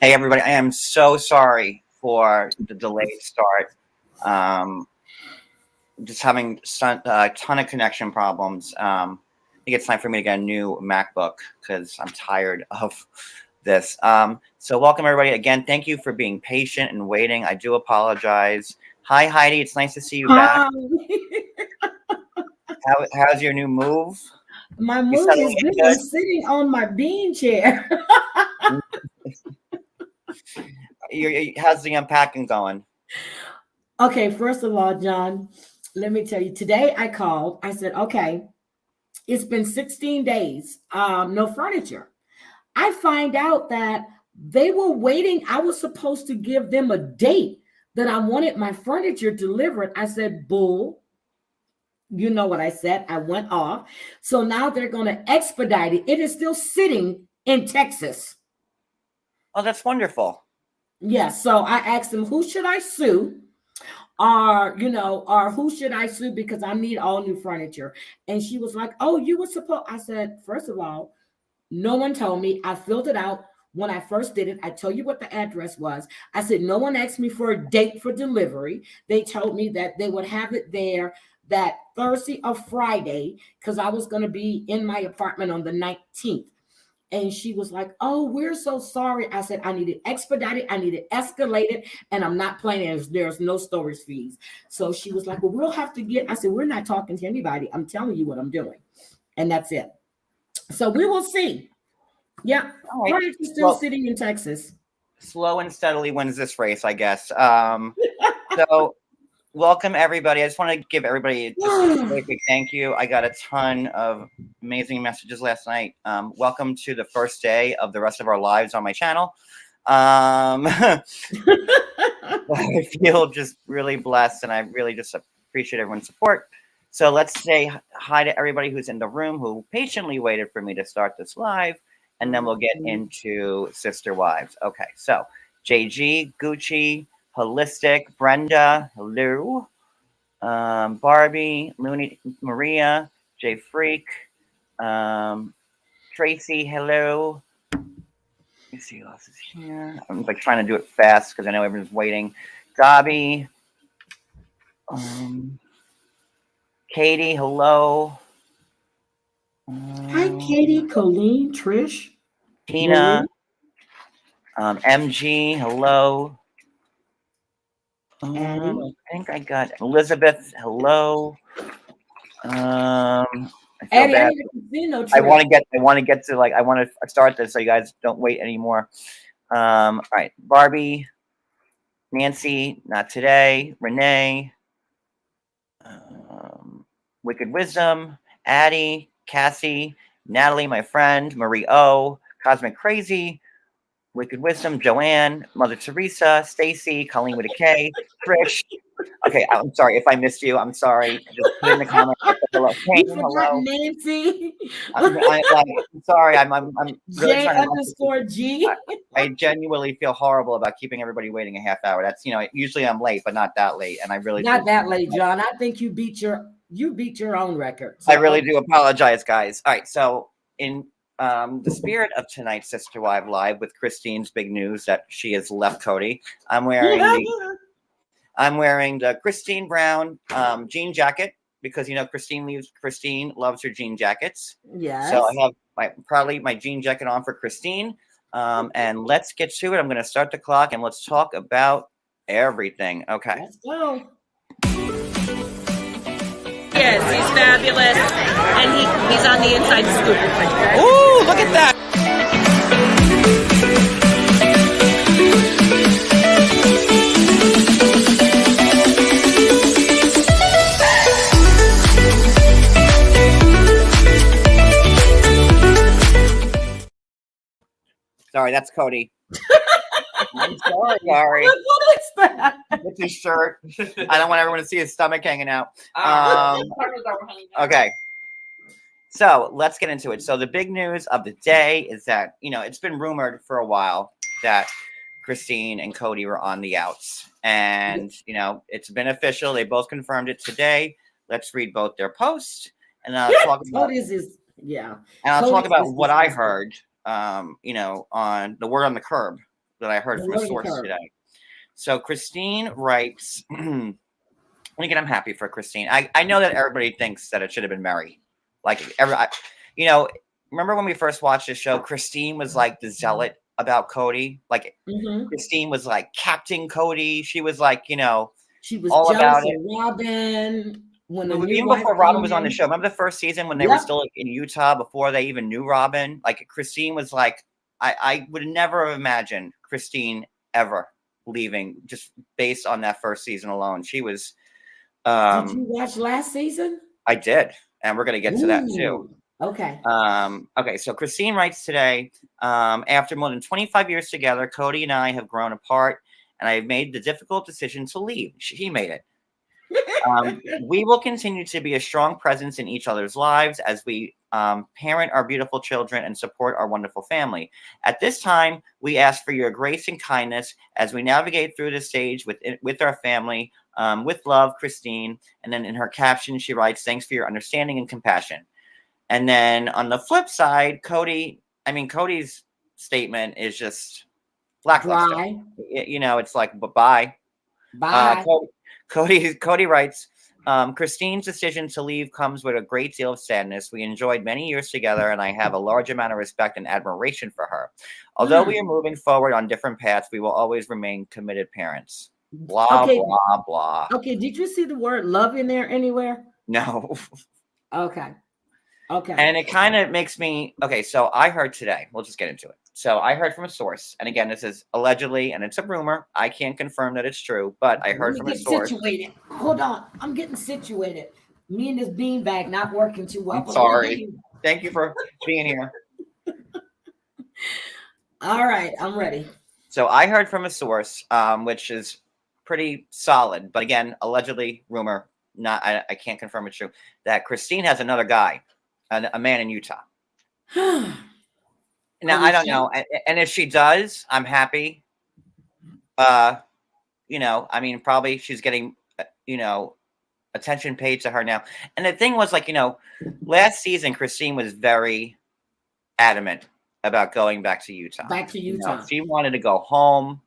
Hey, everybody. I am so sorry for the delayed start. Um, just having a ton of connection problems. I think it's time for me to get a new MacBook because I'm tired of this. So welcome, everybody. Again, thank you for being patient and waiting. I do apologize. Hi, Heidi. It's nice to see you back. How's your new move? My move is good. I'm sitting on my bean chair. How's the unpacking going? Okay, first of all, John, let me tell you. Today I called. I said, okay, it's been 16 days, no furniture. I find out that they were waiting. I was supposed to give them a date that I wanted my furniture delivered. I said, bull. You know what I said? I went off. So now they're going to expedite it. It is still sitting in Texas. Oh, that's wonderful. Yes. So I asked them, who should I sue? Or who should I sue because I need all new furniture? And she was like, oh, you were supposed. I said, first of all, no one told me. I filled it out when I first did it. I told you what the address was. I said, no one asked me for a date for delivery. They told me that they would have it there that Thursday or Friday because I was going to be in my apartment on the 19th. And she was like, oh, we're so sorry. I said, I need it expedited. I need it escalated. And I'm not playing. There's no storage fees. So she was like, well, we'll have to get. I said, we're not talking to anybody. I'm telling you what I'm doing. And that's it. So we will see. Yeah. Right. Furniture still sitting in Texas. Slow and steadily wins this race, I guess. So welcome, everybody. I just want to give everybody just a very big thank you. I got a ton of amazing messages last night. Welcome to the first day of the rest of our lives on my channel. I feel just really blessed, and I really just appreciate everyone's support. So let's say hi to everybody who's in the room who patiently waited for me to start this live, and then we'll get into Sister Wives. Okay, so JG, Gucci, Holistic, Brenda, hello, Barbie, Looney, Maria, J Freak, Tracy, hello. Let me see who else is here. I'm like trying to do it fast because I know everyone's waiting. Gabi, Katie, hello. Hi, Katie, Colleen, Trish, Tina, MG, hello. I think I got Elizabeth. Hello. I feel bad. I want to get to I want to start this so you guys don't wait anymore. All right, Barbie, Nancy, not today. Renee, Wicked Wisdom, Addie, Cassie, Natalie, my friend, Marie O, Cosmic Crazy, Wicked Wisdom, Joanne, Mother Teresa, Stacy, Colleen with a K, Trish. Okay, I'm sorry if I missed you. I'm sorry. Just put in the comments. Hello, Kane, hello. Nancy. I'm sorry. I'm really J underscore G. I genuinely feel horrible about keeping everybody waiting a half hour. That's usually I'm late, but not that late, and I really not that late, John. I think you beat your own record. So, I really do apologize, guys. All right, so in the spirit of tonight's Sister Wives Live with Chistine's big news that she has left Kody, I'm wearing the Chistine Brown jean jacket because Chistine loves her jean jackets. Yes. So I have probably my jean jacket on for Chistine. And let's get to it. I'm going to start the clock and let's talk about everything. Okay. Let's go. Yes, he's fabulous, and he's on the inside scoop. Ooh, look at that. Sorry, that's Kody. I'm sorry, Gary. What is that? It's his shirt. I don't want everyone to see his stomach hanging out. Okay. So let's get into it. So the big news of the day is that, it's been rumored for a while that Chistine and Kody were on the outs. And, it's been official. They both confirmed it today. Let's read both their posts. And I'll talk about And I'll talk about what I heard, on the word on the curb, that I heard The from a learning source curve. today. So Christine writes, and again, I'm happy for Christine. I know that everybody thinks that it should have been Mary. Like, you know, remember when we first watched the show, Christine was like the zealot about Kody. Like, Mm-hmm. Christine was like Captain Kody. She was like, you know, She was all jealous about it. of Robin when the new Even wife before Robin came was on the in. show, remember the first season when they were still in Utah before they even knew Robin? Like, Christine was like, I would never have imagined Christine ever leaving just based on that first season alone. She was. Did you watch last season? I did, and we're going to get to that too. Okay. Okay, so Christine writes today, after more than 25 years together, Kody and I have grown apart, and I have made the difficult decision to leave. She made it. We will continue to be a strong presence in each other's lives as we parent our beautiful children and support our wonderful family. At this time, we ask for your grace and kindness as we navigate through this stage with our family. With love, Christine. And then in her caption, she writes, "Thanks for your understanding and compassion." And then on the flip side, Cody's statement is just lackluster. Dry. You know, it's like, bye. Bye. Kody writes, Christine's decision to leave comes with a great deal of sadness. We enjoyed many years together, and I have a large amount of respect and admiration for her. Although we are moving forward on different paths, we will always remain committed parents. Blah, blah, blah. Okay, did you see the word love in there anywhere? No. Okay. And it kind of makes me, okay, so I heard today, we'll just get into it. So I heard from a source, and again, this is allegedly, and it's a rumor. I can't confirm that it's true, but I heard from a source. Situated. Hold on, I'm getting situated. Me and this beanbag not working too well. I'm sorry. Thank you for being here. All right, I'm ready. So I heard from a source, which is pretty solid, but again, allegedly, rumor. I can't confirm it's true. That Christine has another guy, a man in Utah. Now I don't know, and if she does, I'm happy. You know, I mean, probably she's getting, you know, attention paid to her now. And the thing was, like, you know, last season Christine was very adamant about going back to Utah. You know, she wanted to go home.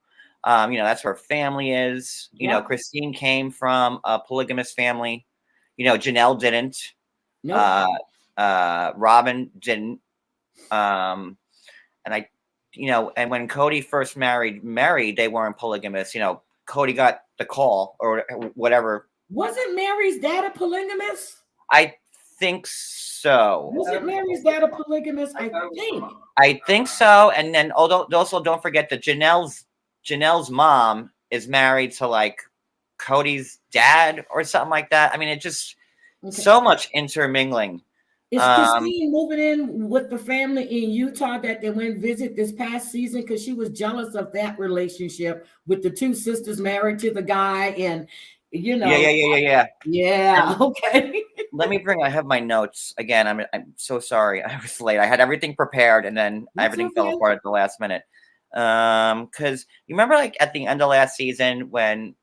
You know, that's where her family is. You know, Christine came from a polygamous family. You know, Janelle didn't. Nope. Robin didn't. And you know, and when Kody first married Mary, they weren't polygamous. You know, Kody got the call or whatever. Wasn't Mary's dad a polygamous? I think so. Wasn't Mary's dad a polygamous? I think so. And then also don't forget that Janelle's mom is married to like Cody's dad or something like that. I mean, it just so much intermingling. Is Chistine moving in with the family in Utah that they went visit this past season? Because she was jealous of that relationship with the two sisters married to the guy, and you know. Yeah. Okay. I have my notes again. I'm so sorry. I was late. I had everything prepared, and then everything fell apart at the last minute. Because you remember, like at the end of last season, when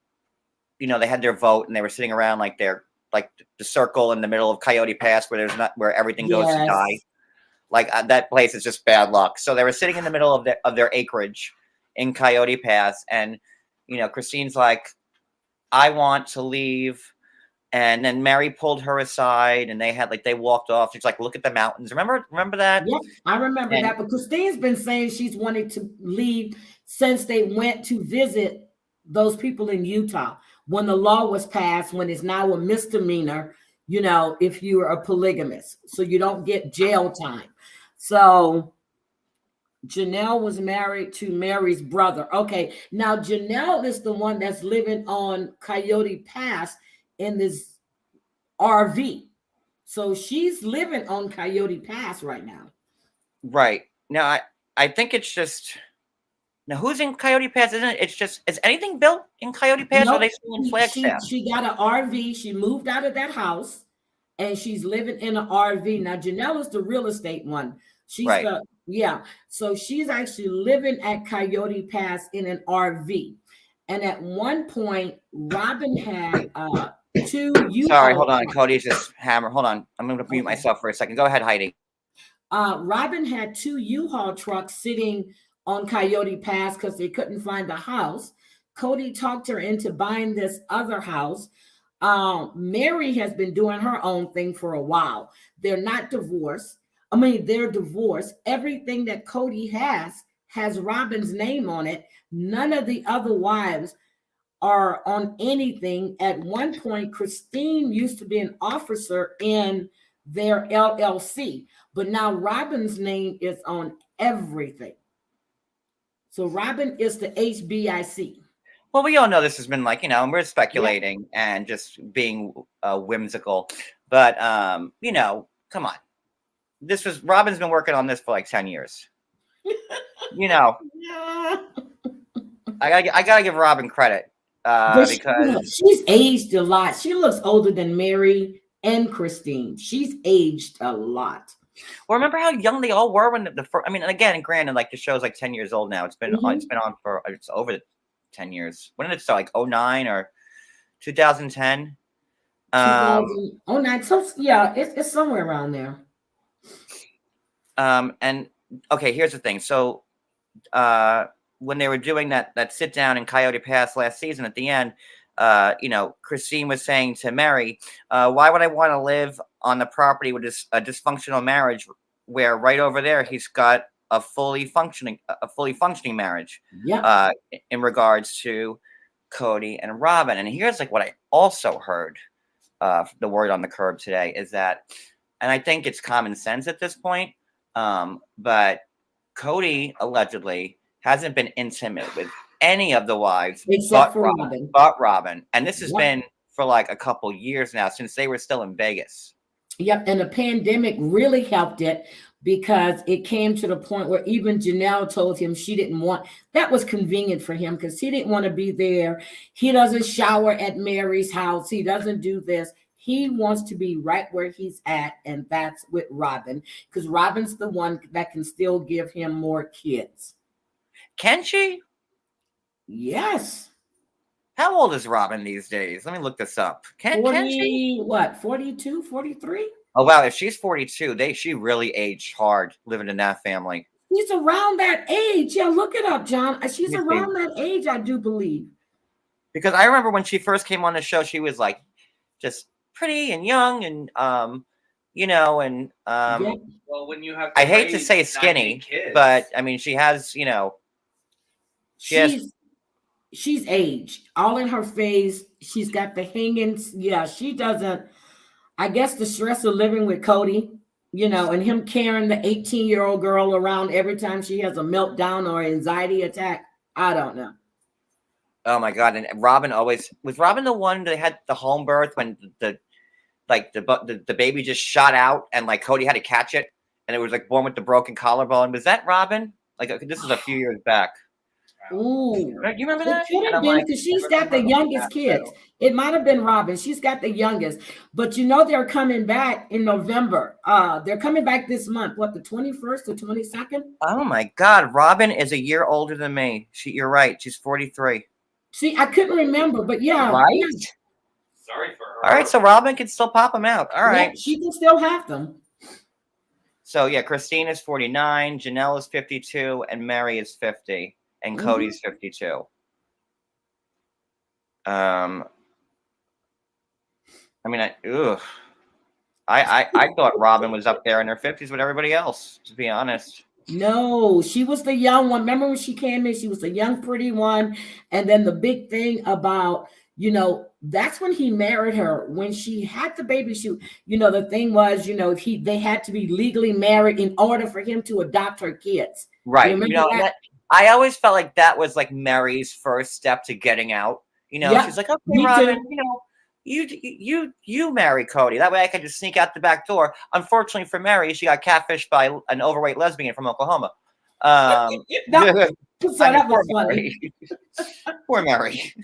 you know they had their vote and they were sitting around like the circle in the middle of Coyote Pass where everything goes to die. Like that place is just bad luck. So they were sitting in the middle of their acreage in Coyote Pass, and you know Christine's like, I want to leave, and then Mary pulled her aside, and they walked off. She's like, look at the mountains. Remember that? Yep, I remember that. But Christine's been saying she's wanted to leave since they went to visit those people in Utah. When the law was passed, when it's now a misdemeanor, you know, if you're a polygamist, so you don't get jail time. So Janelle was married to Mary's brother. Okay, now Janelle is the one that's living on Coyote Pass in this RV. So she's living on Coyote Pass right now. Right. Now, I think it's just... Now, who's in Coyote Pass? Isn't it? It's just, is anything built in Coyote Pass? Nope. Or are they still in Flagstaff? She got an RV. She moved out of that house, and she's living in an RV. Now, Janelle is the real estate one. She's right. So she's actually living at Coyote Pass in an RV. And at one point, Robin had two U-Haul. Sorry, hold on. Cody's just hammer. Hold on. I'm going to mute myself for a second. Go ahead, Heidi. Robin had two U-Haul trucks sitting on Coyote Pass because they couldn't find a house. Kody talked her into buying this other house. Mary has been doing her own thing for a while. They're not divorced. I mean, they're divorced. Everything that Kody has Robin's name on it. None of the other wives are on anything. At one point, Chistine used to be an officer in their LLC, but now Robin's name is on everything. So Robin is the HBIC. Well, we all know this has been like, and we're speculating and just being whimsical. But, come on. Robin's been working on this for like 10 years. Yeah. I gotta give Robin credit because she's aged a lot. She looks older than Mary and Chistine. She's aged a lot. Well, remember how young they all were when the first, and again, granted, like the show's like 10 years old now. It's been on for it's over 10 years. When did it start? Like 09 or 2010? 2009. So yeah, it's somewhere around there. And okay, here's the thing. So when they were doing that sit down in Coyote Pass last season at the end, Chistine was saying to Mary, why would I want to live on the property with a dysfunctional marriage where right over there he's got a fully functioning marriage in regards to Kody and Robin. And here's like what I also heard, the word on the curb today is that, and I think it's common sense at this point, but Kody allegedly hasn't been intimate with any of the wives except but Robin. And this has been for like a couple years now, since they were still in Vegas. Yep. And the pandemic really helped it, because it came to the point where even Janelle told him she didn't want, that was convenient for him because he didn't want to be there. He doesn't shower at Mary's house. He doesn't do this. He wants to be right where he's at, and that's with Robin, because Robin's the one that can still give him more kids. Can she? Yes. How old is Robin these days? Let me look this up. Can she? What, 42, 43? Oh, wow. If she's 42, she really aged hard living in that family. She's around that age. Yeah, look it up, John. She's around that age, I do believe. Because I remember when she first came on the show, she was like just pretty and young and, well, when you have, I hate to say skinny, but I mean, she has, she's aged all in her face. She's got the hangings. Yeah, she doesn't. I guess the stress of living with Kody, and him carrying the 18-year-old girl around every time she has a meltdown or anxiety attack. I don't know. Oh my God. And Robin was Robin the one that had the home birth when the baby just shot out and like Kody had to catch it and it was like born with the broken collarbone. Was that Robin? Like this is a few years back. Ooh, you remember that? It could have been because she's got the youngest kids. It might have been Robin. She's got the youngest, but they're coming back in November. They're coming back this month. What, the 21st or 22nd? Oh my God, Robin is a year older than me. You're right. She's 43. See, I couldn't remember, but yeah, right. Yeah. Sorry for her. All right, so Robin can still pop them out. All right, yeah, she can still have them. So yeah, Chistine is 49, Janelle is 52, and Mary is 50. And Cody's 52. I thought Robin was up there in her 50s with everybody else, to be honest. No, she was the young one. Remember when she came in, she was the young, pretty one. And then the big thing about, that's when he married her. When she had the baby, the thing was, they had to be legally married in order for him to adopt her kids. Right. I always felt like that was like Mary's first step to getting out. She's like, okay, Robin, you marry Kody. That way I can just sneak out the back door. Unfortunately for Mary, she got catfished by an overweight lesbian from Oklahoma. That was funny. Poor Mary.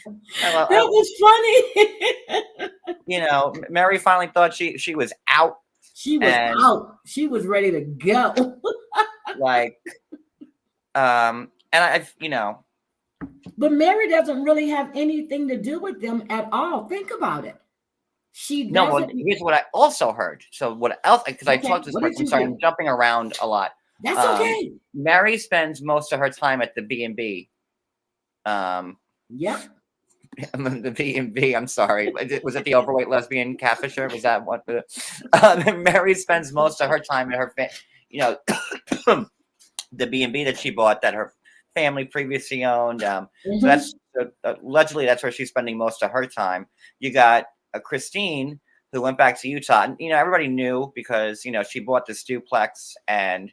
That was funny. Mary finally thought she was out. She was out. She was ready to go. But Mary doesn't really have anything to do with them at all. Think about it. She doesn't. Here's what I also heard. So what else? Because I talked to this person. Sorry, I'm jumping around a lot. That's okay. Mary spends most of her time at the B&B. Yep. The B&B, I'm sorry. Was it the overweight lesbian catfisher? Was that what Mary spends most of her time at her, the B&B that she bought that her family previously owned. So that's allegedly that's where she's spending most of her time. You got Chistine, who went back to Utah. And, everybody knew because, she bought this duplex and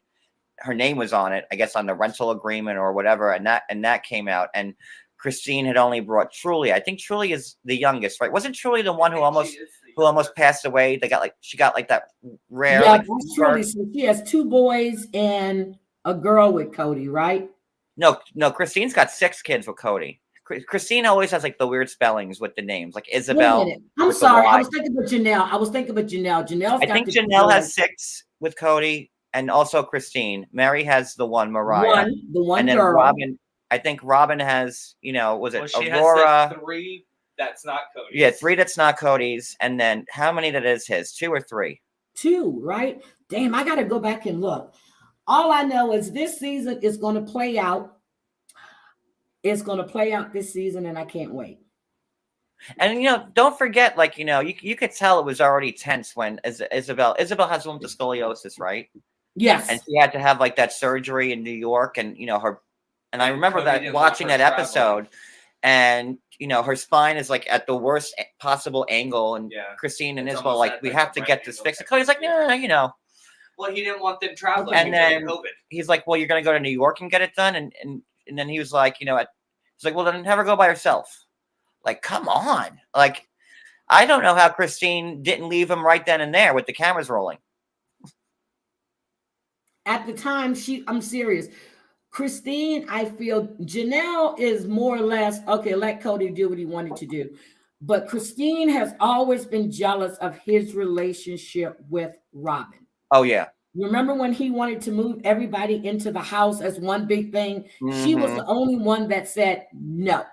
her name was on it, I guess, on the rental agreement or whatever. And that came out. And Chistine had only brought Truly. I think Truly is the youngest, right? Wasn't Truly the one who almost passed away? She got like that rare. Yeah, that's Truly. So she has 2 boys and a girl with Kody, right? No, Chistine's got 6 kids with Kody. Chistine always has like the weird spellings with the names, like Isabel. I'm sorry, I was thinking about Janelle. Janelle. I think Janelle has 6 with Kody, and also Chistine. Mary has the one, Mariah. The one and then girl. Robin. I think Robin has, was it she Aurora? Has like 3 that's not Kody's. Yeah, 3 that's not Kody's, and then how many that is his? 2 or 3? 2, right? Damn, I got to go back and look. All I know is this season is going to play out. It's going to play out this season, and I can't wait. And don't forget, like you could tell it was already tense when Isabel has one with the scoliosis, right? Yes, and she had to have like that surgery in New York, and her. And I remember that watching that episode, and her spine is like at the worst possible angle, and Chistine and Isabel like we have to get this fixed. And Cody's like, nah, Well, he didn't want them traveling, and then COVID. He's like, well, you're gonna go to New York and get it done, and then he was like, he's like, well, then have her go by herself. Like, come on, like, I don't know how Chistine didn't leave him right then and there with the cameras rolling. At the time, I'm serious. Chistine, I feel Janelle is more or less, okay, let Kody do what he wanted to do. But Chistine has always been jealous of his relationship with Robin. Oh, yeah. Remember when he wanted to move everybody into the house as one big thing? She was the only one that said no.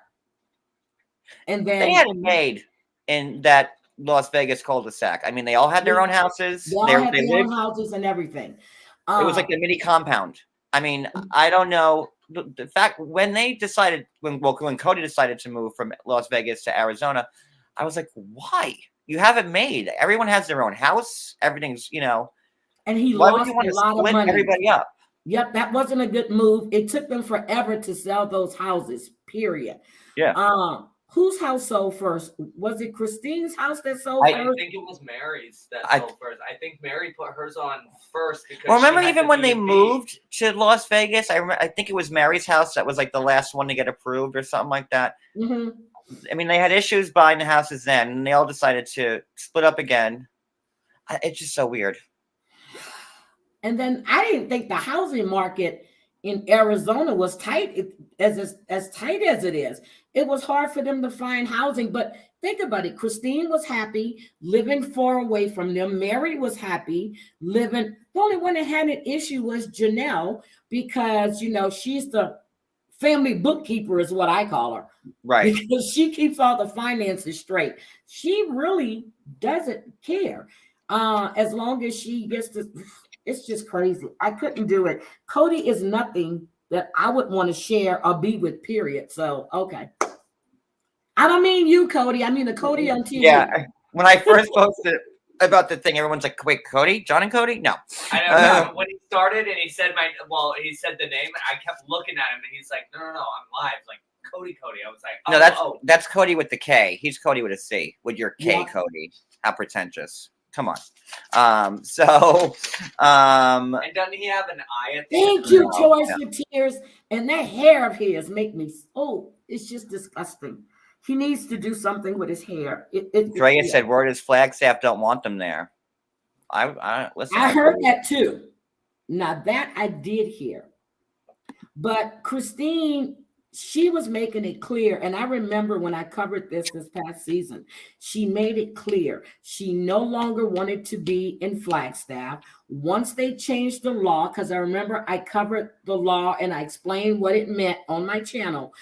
And then they had it made in that Las Vegas cul-de-sac. I mean, they all had their own houses. They all had their own houses and everything. It was like a mini compound. I mean, I don't know. The fact when they decided, when Kody decided to move from Las Vegas to Arizona, I was like, why? You have it made. Everyone has their own house. Everything's, And he why lost would you want a to lot split of money. everybody up? Yep, that wasn't a good move. It took them forever to sell those houses, period. Yeah. Whose house sold first? Was it Chistine's house that sold first? I think it was Mary's that sold first. I think Mary put hers on first because. Well, remember even when they moved to Las Vegas, I think it was Mary's house that was like the last one to get approved or something like that. I mean, they had issues buying the houses then, and they all decided to split up again. It's just so weird. And then I didn't think the housing market in Arizona was tight as tight as it is. It was hard for them to find housing, but think about it. Chistine was happy living far away from them. Mary was happy living. The only one that had an issue was Janelle because, she's the family bookkeeper is what I call her. Right. Because she keeps all the finances straight. She really doesn't care as long as she gets to. It's just crazy. I couldn't do it. Kody is nothing that I would want to share or be with, period. So, okay. I don't mean you, Kody. I mean the Kody on TV. Yeah. When I first posted about the thing, everyone's like, wait, Kody? John and Cody? No. I know. When he started and he said he said the name, I kept looking at him and he's like, no, I'm live. Like, Kody. I was like, no, that's Kody with the K. He's Kody with a C. With your K, Yeah. Kody. How pretentious. Come on. And doesn't he have an eye at the Thank you, Joyce, for tears. And that hair of his make me, it's just disgusting. He needs to do something with his hair. Drea said, word is Flagstaff don't want them there. Listen. I heard that too. Now that I did hear. But Chistine, she was making it clear. And I remember when I covered this past season, she made it clear. She no longer wanted to be in Flagstaff. Once they changed the law, because I remember I covered the law and I explained what it meant on my channel.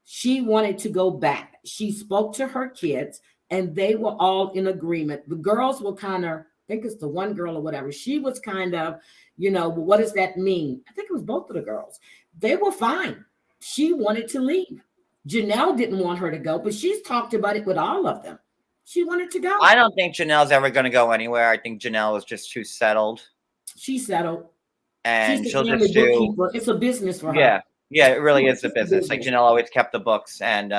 She wanted to go back. She spoke to her kids and they were all in agreement. The girls were kind of think it's the one girl or whatever. She was kind of, well, what does that mean? I think it was both of the girls. They were fine. She wanted to leave. Janelle didn't want her to go, but she's talked about it with all of them. She wanted to go. I don't think Janelle's ever going to go anywhere. I think Janelle is just too settled. She's settled. And She's she'll a just do. bookkeeper. It's a business for her. Yeah. Yeah, it really is a business. Like Janelle always kept the books. And,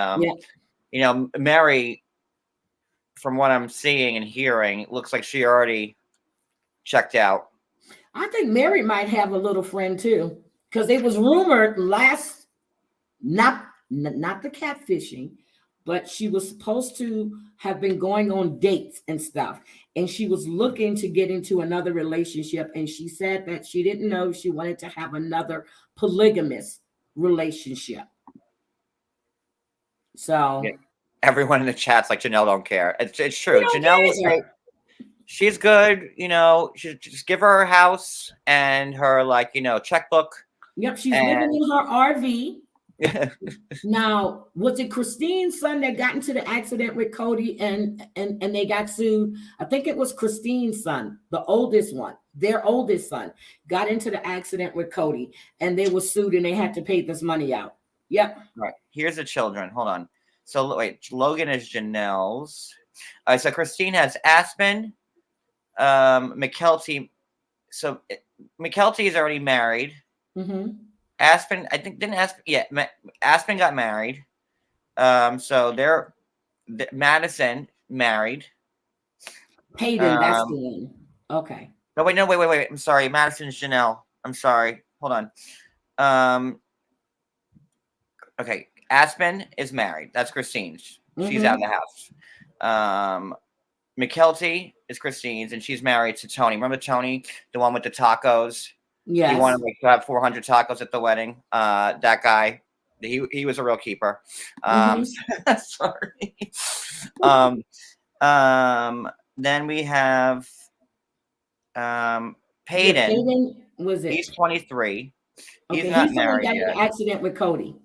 Mary, from what I'm seeing and hearing, it looks like she already checked out. I think Mary might have a little friend too, because it was rumored not the catfishing, but she was supposed to have been going on dates and stuff, and she was looking to get into another relationship, and she said that she didn't know she wanted to have another polygamous relationship. So everyone in the chat's like, Janelle don't care. It's true. Janelle was great. She's good. She just give her house and her checkbook. Yep, she's living in her RV. Now, was it Chistine's son that got into the accident with Kody and they got sued? I think it was Chistine's son, the oldest one. Their oldest son got into the accident with Kody, and they were sued and they had to pay this money out. Yep. Right. Here's the children. Hold on. So wait, Logan is Janelle's. So Chistine has Aspen, McKelty. So McKelty is already married. Mm-hmm. Aspen, I think, didn't Aspen? Yeah, Aspen got married. So they're Madison married. Hayden, that's the one. Okay. No, wait. I'm sorry. Madison's Janelle. I'm sorry. Hold on. Okay. Aspen is married. That's Chistine's. She's out of the house. McKelty is Chistine's, and she's married to Tony. Remember Tony, the one with the tacos? Yeah. He wanted to have 400 tacos at the wedding. That guy, he was a real keeper. Sorry. Then we have Peyton. Peyton, was it? He's 23. Okay, He's not he's married got yet. an accident with Kody.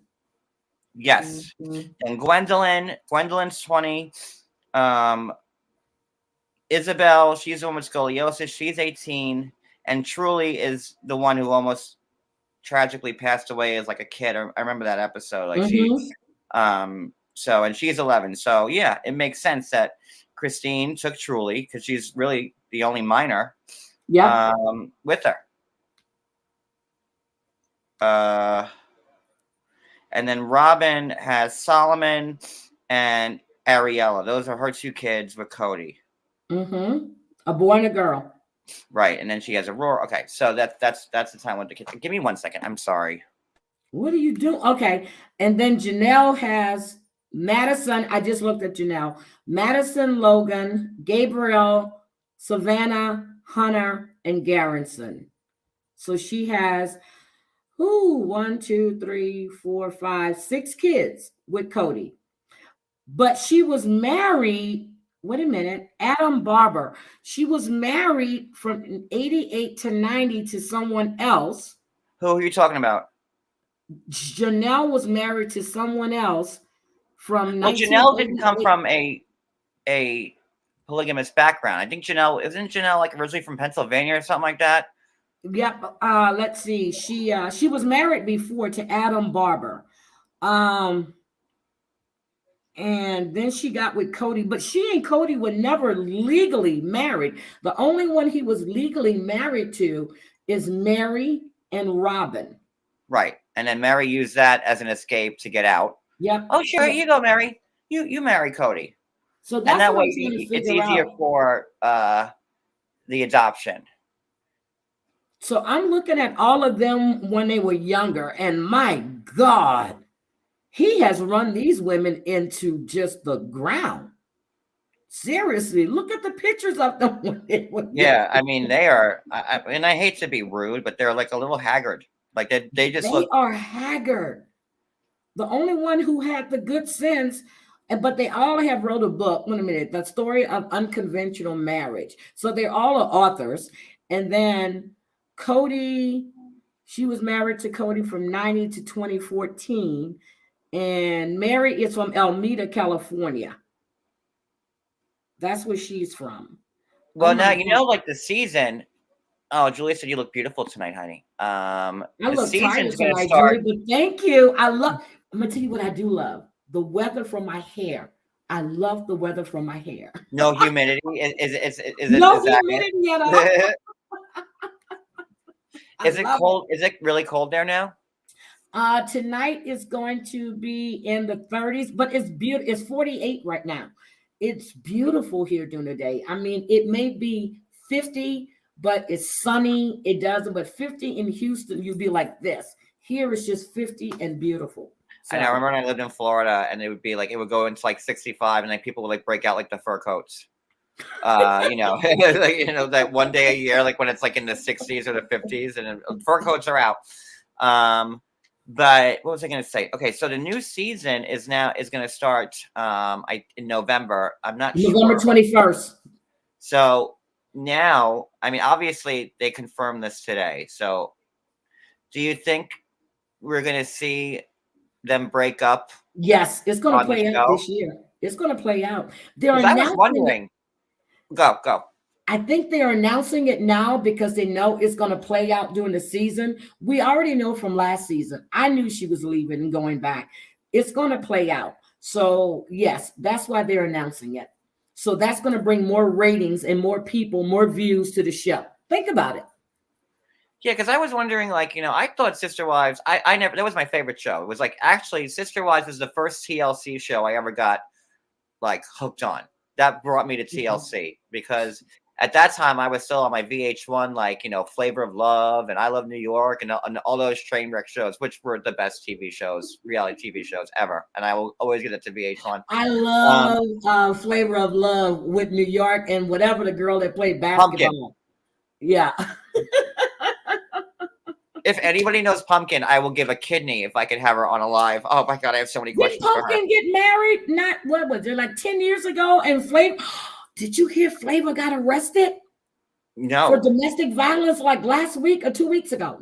Yes. And Gwendolyn's 20. Isabel, she's the one with scoliosis. She's 18. And Truly is the one who almost tragically passed away as like a kid. I remember that episode. And she's 11. So yeah, it makes sense that Chistine took Truly because she's really the only minor. Yeah. With her. And then Robin has Solomon and Ariella. Those are her two kids with Kody. A boy and a girl. Right, and then she has Aurora. Okay, so that's the time with the kids. Give me 1 second. I'm sorry. What are you doing? Okay, and then Janelle has Madison. I just looked at Janelle. Madison, Logan, Gabriel, Savannah, Hunter, and Garrison. So she has 1, 2, 3, 4, 5, 6 kids with Kody. But she was married. Wait a minute, Adam Barber. She was married from 88 to 90 to someone else. Who are you talking about? Janelle was married to someone else from. Well, Janelle didn't come from a polygamous background. I think isn't Janelle like originally from Pennsylvania or something like that? Yep. Let's see. She was married before to Adam Barber. And then she got with Kody, but she and Kody were never legally married. The only one he was legally married to is Mary and Robin. Right. And then Mary used that as an escape to get out. Yep. Oh, sure. You go, Mary. You marry Kody. So that's and that way it's easier for the adoption. So I'm looking at all of them when they were younger, and my God, he has run these women into just the ground. Seriously, look at the pictures of them when they were younger. I mean, they are, and I hate to be rude, but they're like a little haggard. Like they are haggard. The only one who had the good sense, but they all have wrote a book. Wait a minute, The Story of Unconventional Marriage. So they're all authors. And then Kody, she was married to Kody from 90 to 2014. And Mary is from Alameda, California. That's where she's from. Well, now my you know, God. like the season. Oh, Julia said you look beautiful tonight, honey. I The look tired season's going to tonight, start. Julie, but thank you. I'm gonna tell you what I do love. The weather from my hair. I love the weather from my hair. No humidity. No Is that humidity at all. it? I Is it love it. cold? Is it really cold there now? Tonight is going to be in the 30s, but it's beautiful. It's 48 right now. It's beautiful here during the day. I mean, it may be 50, but it's sunny. It doesn't, but 50 in Houston, you'd be like this. Here it's just 50 and beautiful. I know. I So remember when I lived in Florida, and it would be like it would go into like 65, and like people would like break out like the fur coats. You know, like that one day a year, like when it's like in the 60s or the 50s, and fur coats are out. But what was I going to say? Okay, so the new season is going to start in November. I'm not November sure. 21st. So now, I mean, obviously they confirmed this today. So do you think we're going to see them break up Yes, it's going to on the play out show? this year. It's going to play out. They're Because I was announcing it. wondering. Go. I think they're announcing it now because they know it's going to play out during the season. We already know from last season. I knew she was leaving and going back. It's going to play out. So, yes, that's why they're announcing it. So that's going to bring more ratings and more people, more views to the show. Think about it. Yeah, because I was wondering, like, I thought Sister Wives, I never, that was my favorite show. It was like, actually, Sister Wives was the first TLC show I ever got, like, hooked on. That brought me to TLC because at that time I was still on my VH1, like, Flavor of Love and I Love New York and all those train wreck shows, which were the best TV shows, reality TV shows ever. And I will always get it to VH1. I love Flavor of Love with New York and whatever the girl that played basketball. Pumpkin. Yeah. If anybody knows Pumpkin, I will give a kidney if I could have her on a live. Oh my God, I have so many Did questions for her. Pumpkin get married? Not what was it, like 10 years ago? And Flavor, did you hear Flavor got arrested? No. For domestic violence like last week or 2 weeks ago.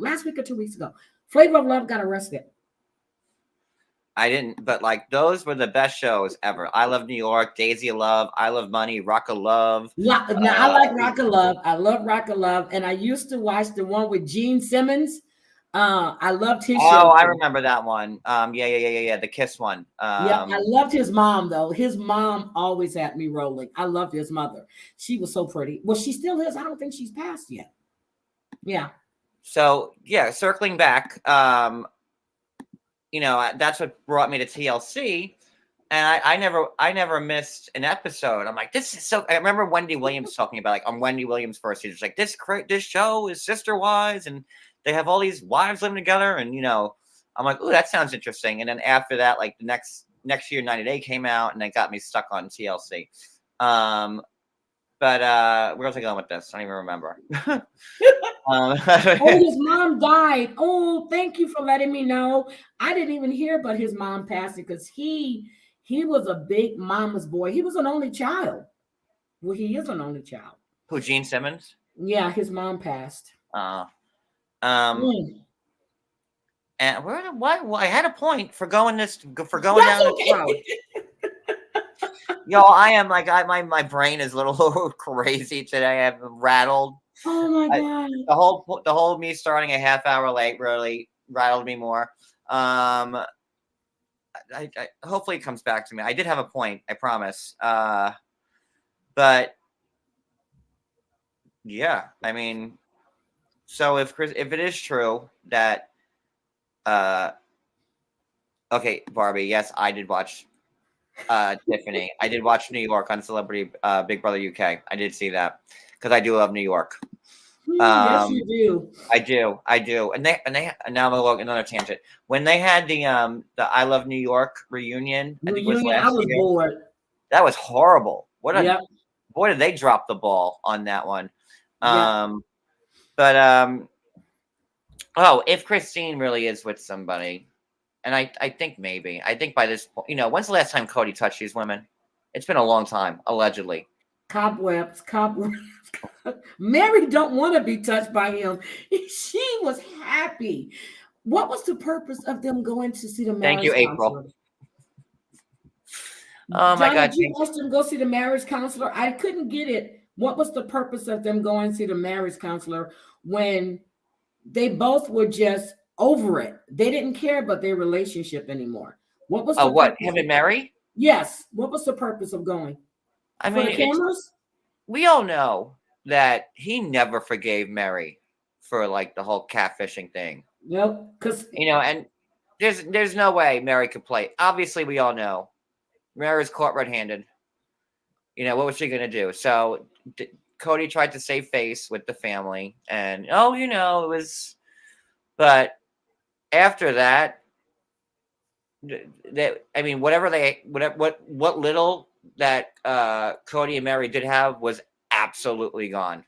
Flavor of Love got arrested. I didn't, but like those were the best shows ever. I Love New York, Daisy of Love, I Love Money, Rock of Love. Now, I like Rock of Love. I love Rock of Love. And I used to watch the one with Gene Simmons. I loved his show. Oh, I remember that one. Yeah. The Kiss one. Yeah, I loved his mom though. His mom always had me rolling. I loved his mother. She was so pretty. Well, she still is. I don't think she's passed yet. Yeah. So yeah, circling back, that's what brought me to TLC. And I never missed an episode. I'm like, this is so. I remember Wendy Williams talking about, like, on Wendy Williams' first season, like this show is Sister Wives, and they have all these wives living together, and I'm like, ooh, that sounds interesting. And then after that, like the next year, 90 Day came out, and it got me stuck on TLC. But where was I going with this? I don't even remember. Oh, his mom died. Oh, thank you for letting me know. I didn't even hear about his mom passing because he was a big mama's boy. He was an only child. Well, he is an only child. Who, Gene Simmons? Yeah, his mom passed. And what? Well, I had a point for going down this road. Yo, I am like my brain is a little crazy today. I'm rattled. Oh my God! The whole me starting a half hour late really rattled me more. I hopefully it comes back to me. I did have a point, I promise. But yeah, I mean, so if it is true that, okay, Barbie, yes, I did watch Tiffany. I did watch New York on Celebrity Big Brother UK. I did see that because I do love New York. Yes, you do. I do. And now I'm gonna go another tangent. When they had the I Love New York reunion, I think it was last I was year, bored. That was horrible. Boy, did they drop the ball on that one. If Chistine really is with somebody, and I think maybe. I think by this point, when's the last time Kody touched these women? It's been a long time, allegedly. Cobwebs. Mary don't want to be touched by him. She was happy. What was the purpose of them going to see the marriage counselor? Thank you, April. Oh my God! Did you ask them to go see the marriage counselor? I couldn't get it What was the purpose of them going to the marriage counselor when they both were just over it? They didn't care about their relationship anymore. What was the What, purpose him and Mary? Yes. What was the purpose of going? I For mean, the cameras? we all know that he never forgave Mary for like the whole catfishing thing. Nope. Because And there's no way Mary could play. Obviously, we all know Mary's caught red-handed. What was she gonna do? So Kody tried to save face with the family, and it was. But after that, I mean, what little that Kody and Mary did have was absolutely gone.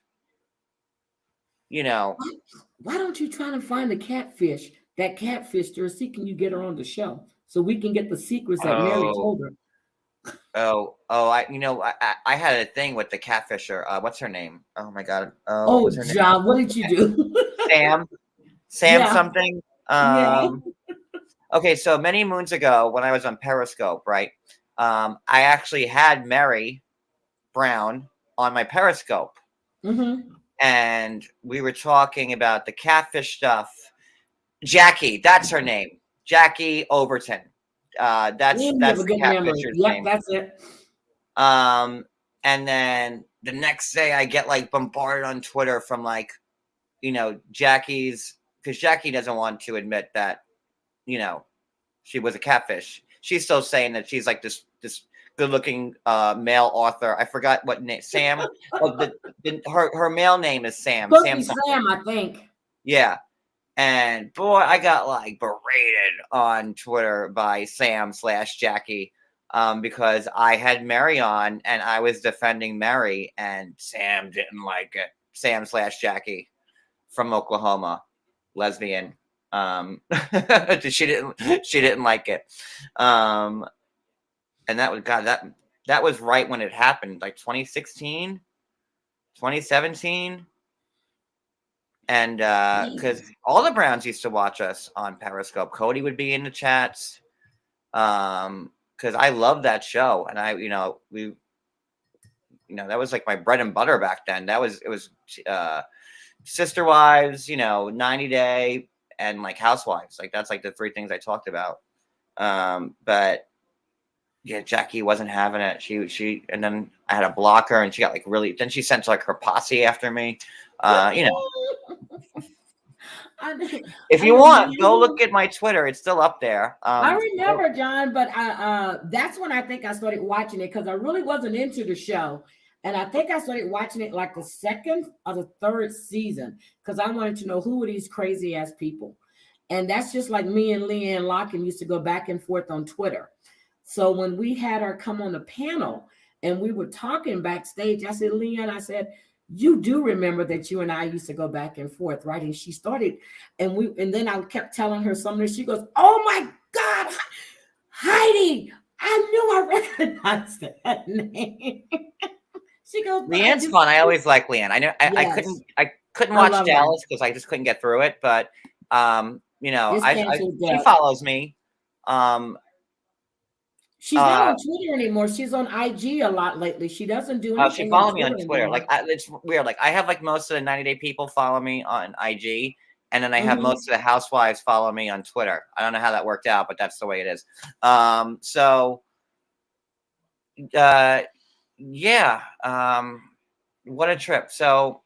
why don't you try to find the catfish that catfished her? See, can you get her on the show so we can get the secrets that Mary told her? I had a thing with the catfisher. What's her name? Oh my god. Oh, What's her name? John, what did you do? Sam Yeah. something. Yeah. Okay, so many moons ago when I was on Periscope, right? I actually had Mary Brown on my Periscope, and we were talking about the catfish stuff. Jackie, that's her name. Jackie Overton. That's You have a the good memory. catfisher's Yep, name. that's it. And then the next day I get like bombarded on Twitter from like, Jackie's, because Jackie doesn't want to admit that, she was a catfish. She's still saying that she's like this good-looking male author. I forgot what name. Sam. Her male name is Sam. Sam, I think. Yeah. And boy, I got like berated on Twitter by Sam/Jackie because I had Mary on and I was defending Mary, and Sam didn't like it. Sam/Jackie from Oklahoma, lesbian. She didn't like it. And that was that was right when it happened, like 2016, 2017. And because all the Browns used to watch us on Periscope. Kody would be in the chats. Because I love that show. And that was like my bread and butter back then. It was Sister Wives, 90 Day, and like Housewives. Like that's like the three things I talked about. But yeah, Jackie wasn't having it. She and then I had to block her, and she got like really. Then she sent like her posse after me. If you want, go look at my Twitter. It's still up there. I remember, John, but that's when I think I started watching it because I really wasn't into the show. And I think I started watching it like the second or the third season because I wanted to know who were these crazy ass people. And that's just like me and Leanne Locken used to go back and forth on Twitter. So when we had her come on the panel and we were talking backstage, I said, Leanne, you do remember that you and I used to go back and forth, right? And she started, and then I kept telling her something. She goes, "Oh my God, Heidi, I knew I recognized that name." She goes, "Leanne's fun. I always like Leanne. I know I couldn't watch Dallas because I just couldn't get through it. But she follows me. She's not on Twitter anymore. She's on IG a lot lately. She doesn't do anything. She followed me on Twitter. Like it's weird. Like I have like most of the 90 Day people follow me on IG, and then I have most of the housewives follow me on Twitter. I don't know how that worked out, but that's the way it is. What a trip. So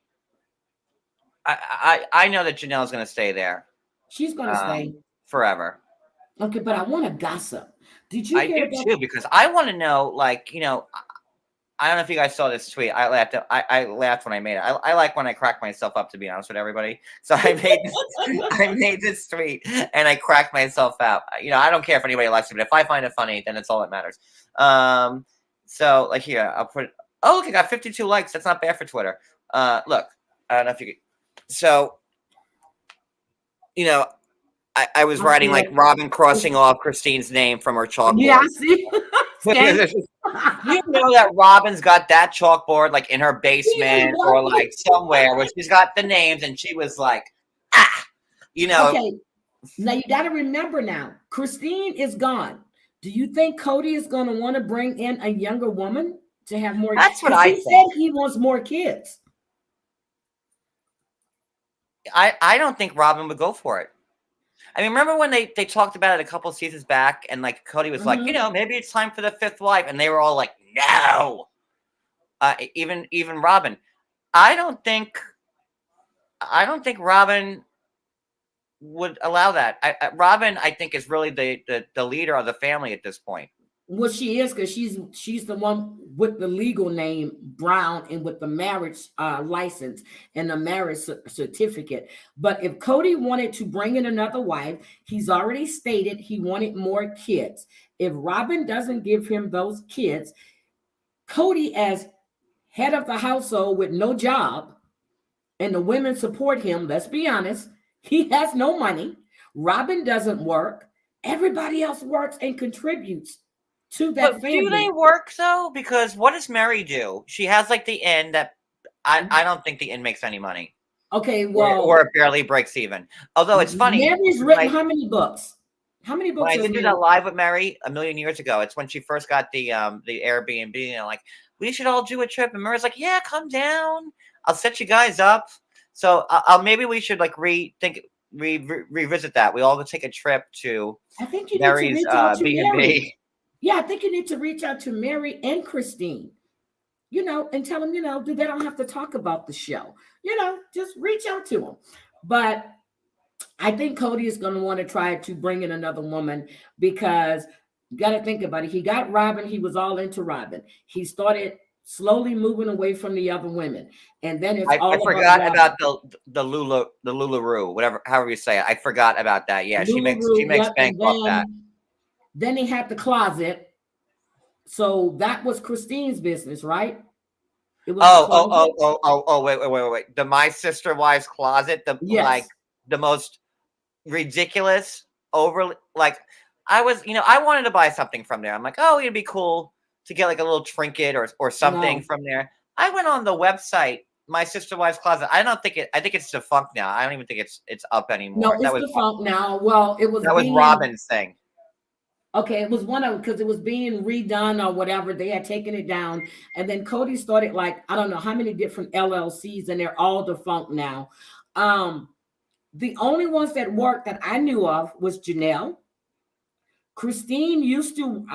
I know that Janelle's going to stay there. She's going to stay forever. Okay, but I want to gossip. Did you? I do too, because I want to know, like, I don't know if you guys saw this tweet. I laughed. I laughed when I made it. I like when I crack myself up, to be honest with everybody. So I made this tweet and I cracked myself out. I don't care if anybody likes it, but if I find it funny, then it's all that matters. So like here, I'll put. Oh, look, I got 52 likes. That's not bad for Twitter. Look, I don't know if you could. So, I was writing like Robin crossing off Chistine's name from her chalkboard. Yeah, I see. You know that Robin's got that chalkboard like in her basement or like somewhere where she's got the names, and she was like, Okay, now you got to remember now, Chistine is gone. Do you think Kody is going to want to bring in a younger woman to have more. That's what 'Cause I he think. said he wants more kids. I don't think Robin would go for it. I mean, remember when they talked about it a couple seasons back, and like Kody was like, maybe it's time for the 5th wife, and they were all like, no. Even Robin. I don't think Robin would allow that. Robin, I think, is really the leader of the family at this point. Well, she is, because she's the one with the legal name Brown and with the marriage license and the marriage certificate. But if Kody wanted to bring in another wife, he's already stated he wanted more kids. If Robin doesn't give him those kids, Kody, as head of the household with no job, and the women support him, let's be honest, he has no money. Robin doesn't work. Everybody else works and contributes to that But family. do they work though? Because what does Mary do? She has like the inn that I don't think the inn makes any money. Okay, well, or it barely breaks even. Although it's funny. Mary's written how many books? How many books? When I did do that live with Mary a million years ago, it's when she first got the Airbnb, and I'm like, we should all do a trip. And Mary's like, yeah, come down. I'll set you guys up. So maybe we should like revisit that. We all go take a trip to I think you Mary's need to reach out to B&B. Mary. Yeah, I think you need to reach out to Mary and Chistine, and tell them, they don't have to talk about the show. Just reach out to them. But I think Kody is going to want to try to bring in another woman, because you got to think about it. He got Robin. He was all into Robin. He started slowly moving away from the other women. And then it's I forgot about the Lularoo, whatever, however you say it. I forgot about that. Yeah, she makes bank off that. Then he had the closet. So that was Chistine's business, right? It was wait. The My Sister Wives closet, like the most ridiculous, overly, like, I wanted to buy something from there. I'm like, oh, it'd be cool to get like a little trinket or something from there. I went on the website, My Sister Wives Closet. I think it's defunct now. I don't even think it's up anymore. No, it's defunct now. Well, it was Robin's thing. Okay, it was because it was being redone or whatever. They had taken it down, and then Kody started like, I don't know how many different LLCs, and they're all defunct now. The only ones that worked that I knew of was Janelle. Chistine used to,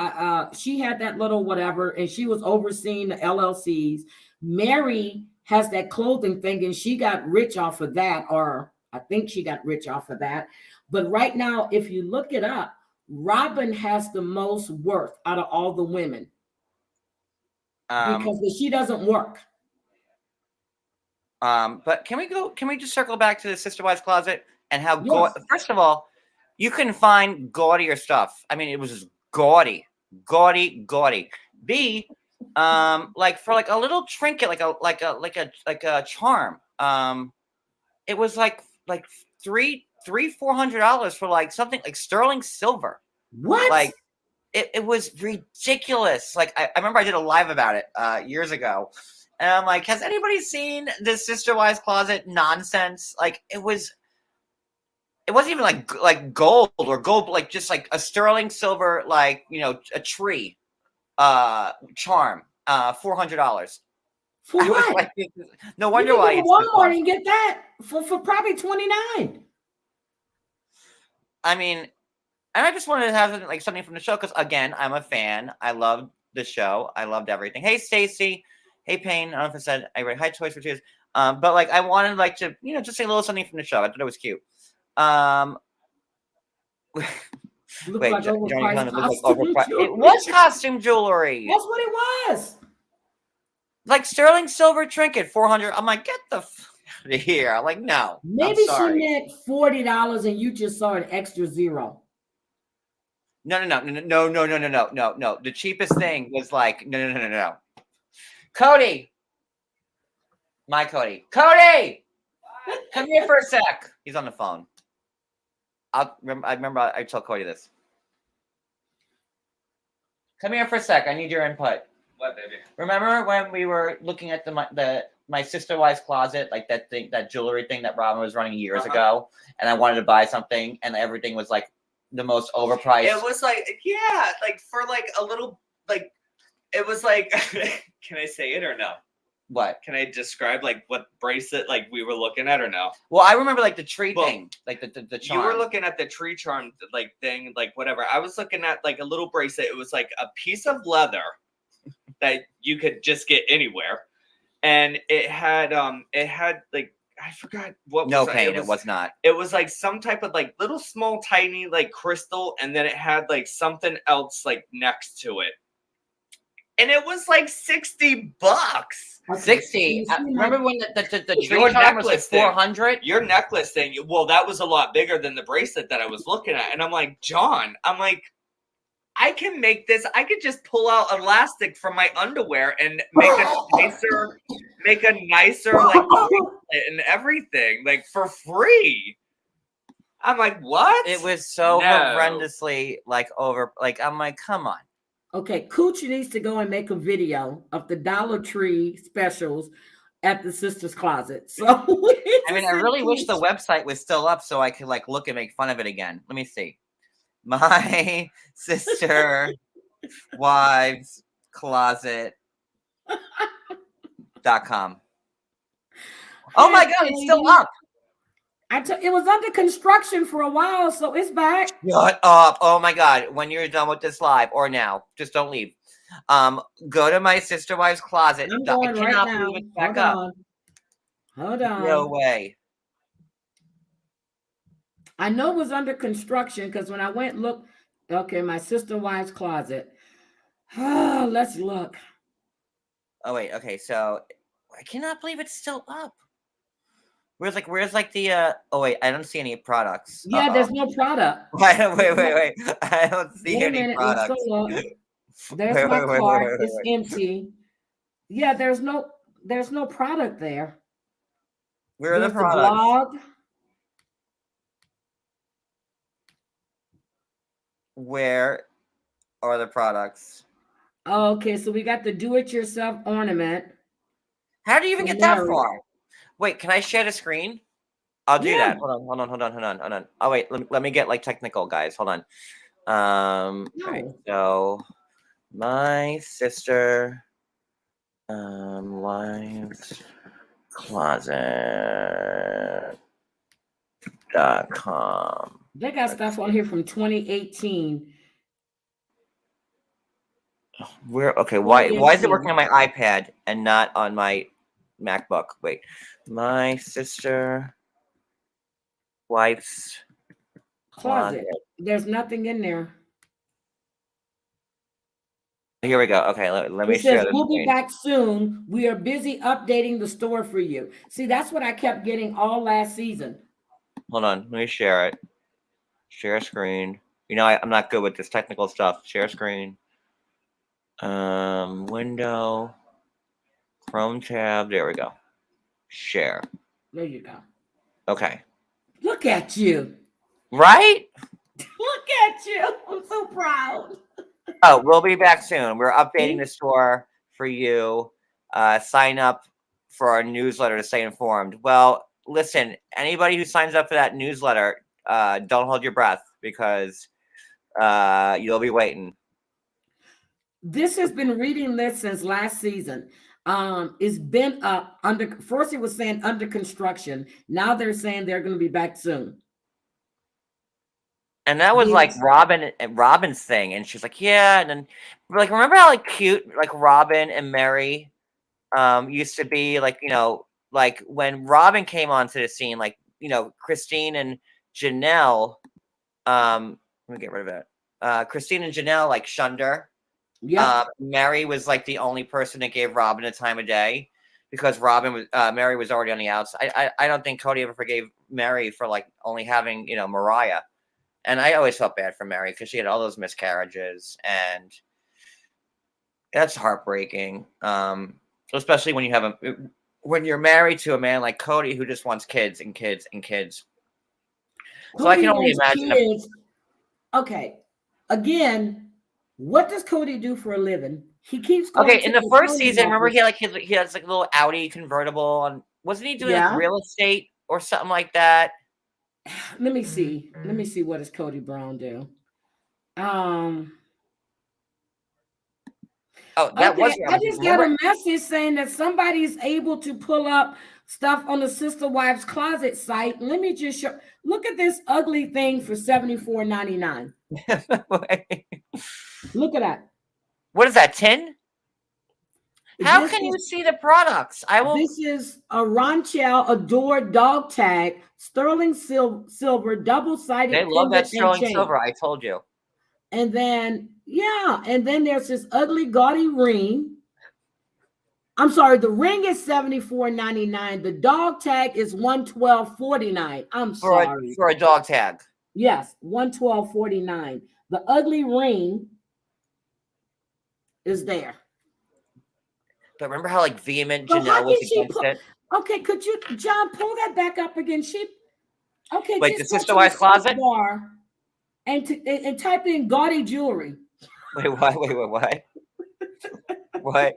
she had that little whatever, and she was overseeing the LLCs. Mary has that clothing thing, and she got rich off of that, or I think she got rich off of that. But right now, if you look it up, Robin has the most worth out of all the women, because she doesn't work. But can we just circle back to the Sister Wives Closet and how first of all, you can find gaudier stuff. I mean, it was just gaudy. B, like for like a little trinket, like a charm. It was like $300-$400 for like something like sterling silver. What? Like it was ridiculous. Like I remember I did a live about it years ago, and I'm like, has anybody seen this Sister Wives Closet nonsense? Like it wasn't even like gold, like just like a sterling silver, like a tree charm, $400. For what? Like, no wonder why you go to Walmart and get that for probably $29. I mean, and I just wanted to have like something from the show because, again, I'm a fan. I loved the show. I loved everything. Hey, Stacy. Hey, Payne. I don't know if I said I read Hi Toys for Tears. But like I wanted like to just say a little something from the show. I thought it was cute. Wait, like it was costume jewelry. That's what it was. Like sterling silver trinket, $400. I'm like, get the f out of here. I'm like, no. Maybe she meant $40 and you just saw an extra zero. No. The cheapest thing was like, no. Kody. My Kody. Kody! Come here for a sec. He's on the phone. I remember I told Kody this. Come here for a sec. I need your input. What, baby? Remember when we were looking at my Sister Wives Closet, like that jewelry thing that Robin was running years ago, and I wanted to buy something, and everything was like the most overpriced. It was like, yeah, like for like a little, like It was like, can I say it or no? What? Can I describe like what bracelet like we were looking at or no? Well, I remember like the tree Well, thing, like the You were charm. looking at the tree charm like thing, like whatever. I was looking at like a little bracelet. It was like a piece of leather that you could just get anywhere, and it had like I forgot what. No was pain. It was not. It was like some type of like little small tiny like crystal, and then it had like something else like next to it, and it was like $60. Okay, 60. so you see Remember when the tree Your charm was like necklace thing. 400? Your necklace thing, well, that was a lot bigger than the bracelet that I was looking at. And I'm like, John, I can make this. I could just pull out elastic from my underwear and make a nicer like bracelet and everything, like for free. I'm like, what? It was so No. horrendously like over. Like I'm like, come on. Okay, Coochie needs to go and make a video of the Dollar Tree specials at the sister's closet. So I mean, I really wish the website was still up so I could like look and make fun of it again. Let me see. My sister wives closet.com. Oh my god, it's still up. It was under construction for a while, so it's back. Shut up. Oh my god. When you're done with this live or now, just don't leave. Go to my sister wives closet. I'm I going right cannot now. believe it's back up. Hold on. No way. I know it was under construction because when I went look, okay, my sister wives closet. Let's look. Oh wait, okay, so I cannot believe it's still up. Where's the oh wait, I don't see any products. Yeah, there's no product. Wait. I don't see Wait a any minute, products. let's go look. There's my cart. It's empty. Yeah, there's no product there. Where are There's the products? blog. Where are the products? Okay, so we got the do-it-yourself ornament. How do you even for get that Mary. far? Wait, can I share the screen? I'll do Yeah. that. Hold on. Oh wait, let me get like technical, guys. Hold on. Okay, No. so my sister wives closet.com. They got stuff on here from 2018. Where okay, why is it working on my iPad and not on my MacBook? Wait. My sister wife's Closet. There's nothing in there. Here we go. Okay, let me It share says this. we'll be back soon. We are busy updating the store for you. See, that's what I kept getting all last season. Hold on, let me share it. Share screen. You know, I'm not good with this technical stuff. Share screen. Window. Chrome tab. There we go. Share. There you go. Okay. Look at you. Right? Look at you. I'm so proud. Oh, we'll be back soon. We're updating the store for you. Sign up for our newsletter to stay informed. Well, listen, anybody who signs up for that newsletter, don't hold your breath because you'll be waiting. This has been reading list since last season. It's been up under. First, it was saying under construction. Now they're saying they're going to be back soon. And that was like Robin's thing, and she's like, yeah, and then like remember how like cute like Robin and Mary used to be, like, you know, like when Robin came onto the scene, like, you know, Christine and Janelle, let me get rid of it. Christine and Janelle like shunned her. Yeah. Mary was like the only person that gave Robin a time of day because Mary was already on the outside. I don't think Kody ever forgave Mary for like only having, you know, Mariah. And I always felt bad for Mary because she had all those miscarriages, and that's heartbreaking. Especially when when you're married to a man like Kody who just wants kids and kids and kids. So I can only imagine. Okay, again, what does Kody do for a living? He keeps going. Okay, in the first season, remember he has like a little Audi convertible, and wasn't he doing like real estate or something like that? Let me see. What does Kody Brown do? Oh, that was Okay, what I I was just thinking. got Remember? a message saying that somebody's able to pull up stuff on the Sister Wives Closet site. Let me just show. Look at this ugly thing for $74.99. Look at that. What is that, tin? How This can you is see the products? I will. this is a Ronchel Adore dog tag, sterling silver, They double-sided love that pendant and sterling chain. silver. I told you. And then, yeah, and then there's this ugly gaudy ring. I'm sorry, the ring is $74.99. The dog tag is $112.49. I'm sorry. For a dog tag. Yes, $112.49. The ugly ring is there. But remember how like vehement So Janelle how was can she against put? it? Okay, could you, John, pull that back up again? Okay, Like the just go Sister to the Wives search Closet? bar and type in gaudy jewelry. Wait, what? Wait, what? What?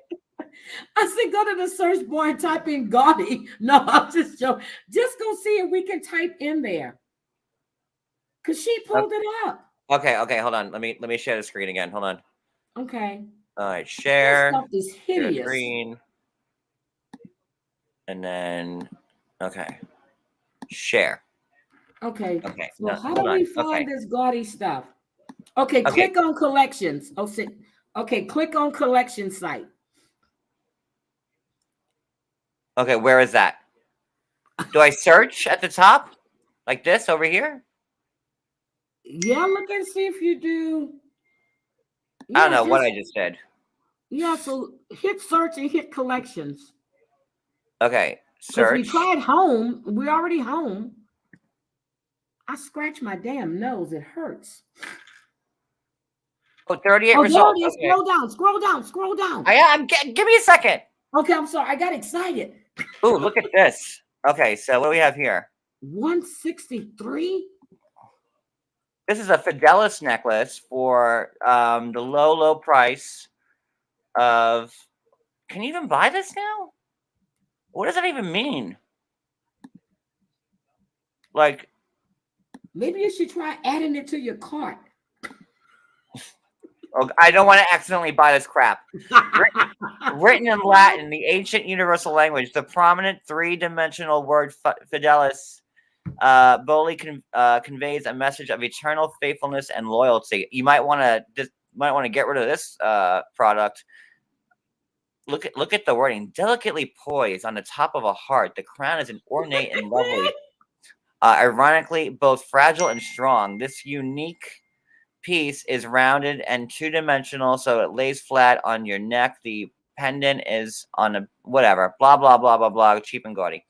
I said go to the search bar and type in gaudy. No, I'm just joking. Just go see if we can type in there. Cause she pulled it up. Okay, hold on. Let me share the screen again. Hold on. Okay. All right, That share. stuff is Share hideous. screen. And then okay. Share. Okay. Okay. So No, how hold do on. we find this gaudy stuff? Okay, Okay. click on collections. Okay, click on collection site. Okay, where is that? Do I search at the top? Like this over here? Yeah, look and see if you do. I don't Yeah, know what I just did. yeah, so hit search and hit collections. Okay, Because we search. tried home. We're already home. I scratched my damn nose. It hurts. Oh, 38 Oh, there results. it is. Okay. Scroll down. Give me a second. Okay, I'm sorry. I got excited. Ooh, look at this. Okay, so what do we have here? 163? This is a Fidelis necklace for the low price of. Can you even buy this now? What does that even mean? Like, Maybe you should try adding it to your cart. oh, I don't want to accidentally buy this crap. Written in Latin, the ancient universal language, the prominent three-dimensional word fidelis boldly conveys a message of eternal faithfulness and loyalty. You might want to get rid of this product. Look at the wording. Delicately poised on the top of a heart, the crown is ornate and lovely. Ironically, both fragile and strong. This unique piece is rounded and two-dimensional, so it lays flat on your neck. The pendant is on a whatever. Blah blah blah blah blah. Cheap and gaudy.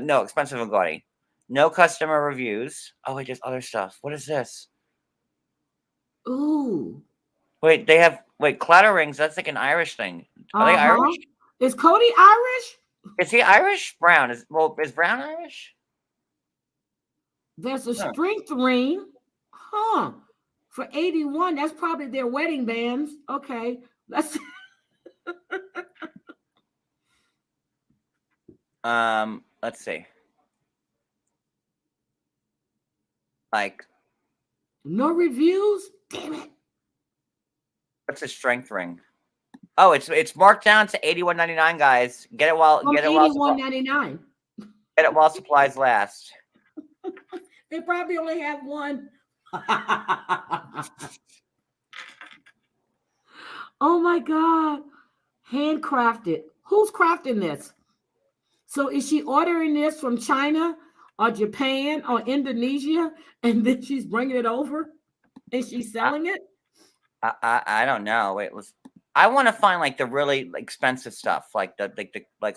No, expensive and gaudy. No customer reviews. Oh wait, there's other stuff. What is this? Ooh. Wait, they have clatter rings. That's like an Irish thing. Are they Irish? Is Kody Irish? Is he Irish? Brown is Brown Irish? There's a strength ring. Huh. For 81. That's probably their wedding bands. Okay. Let's let's see. Like, no reviews? Damn it. what's a strength ring? Oh, it's marked down to $81.99, guys. Get it while $81.99. Get it while supplies last. They probably only have one. Oh my God. Handcrafted. Who's crafting this? So is she ordering this from China or Japan or Indonesia and then she's bringing it over and she's selling it? I don't know. Wait, I want to find like the really expensive stuff. Like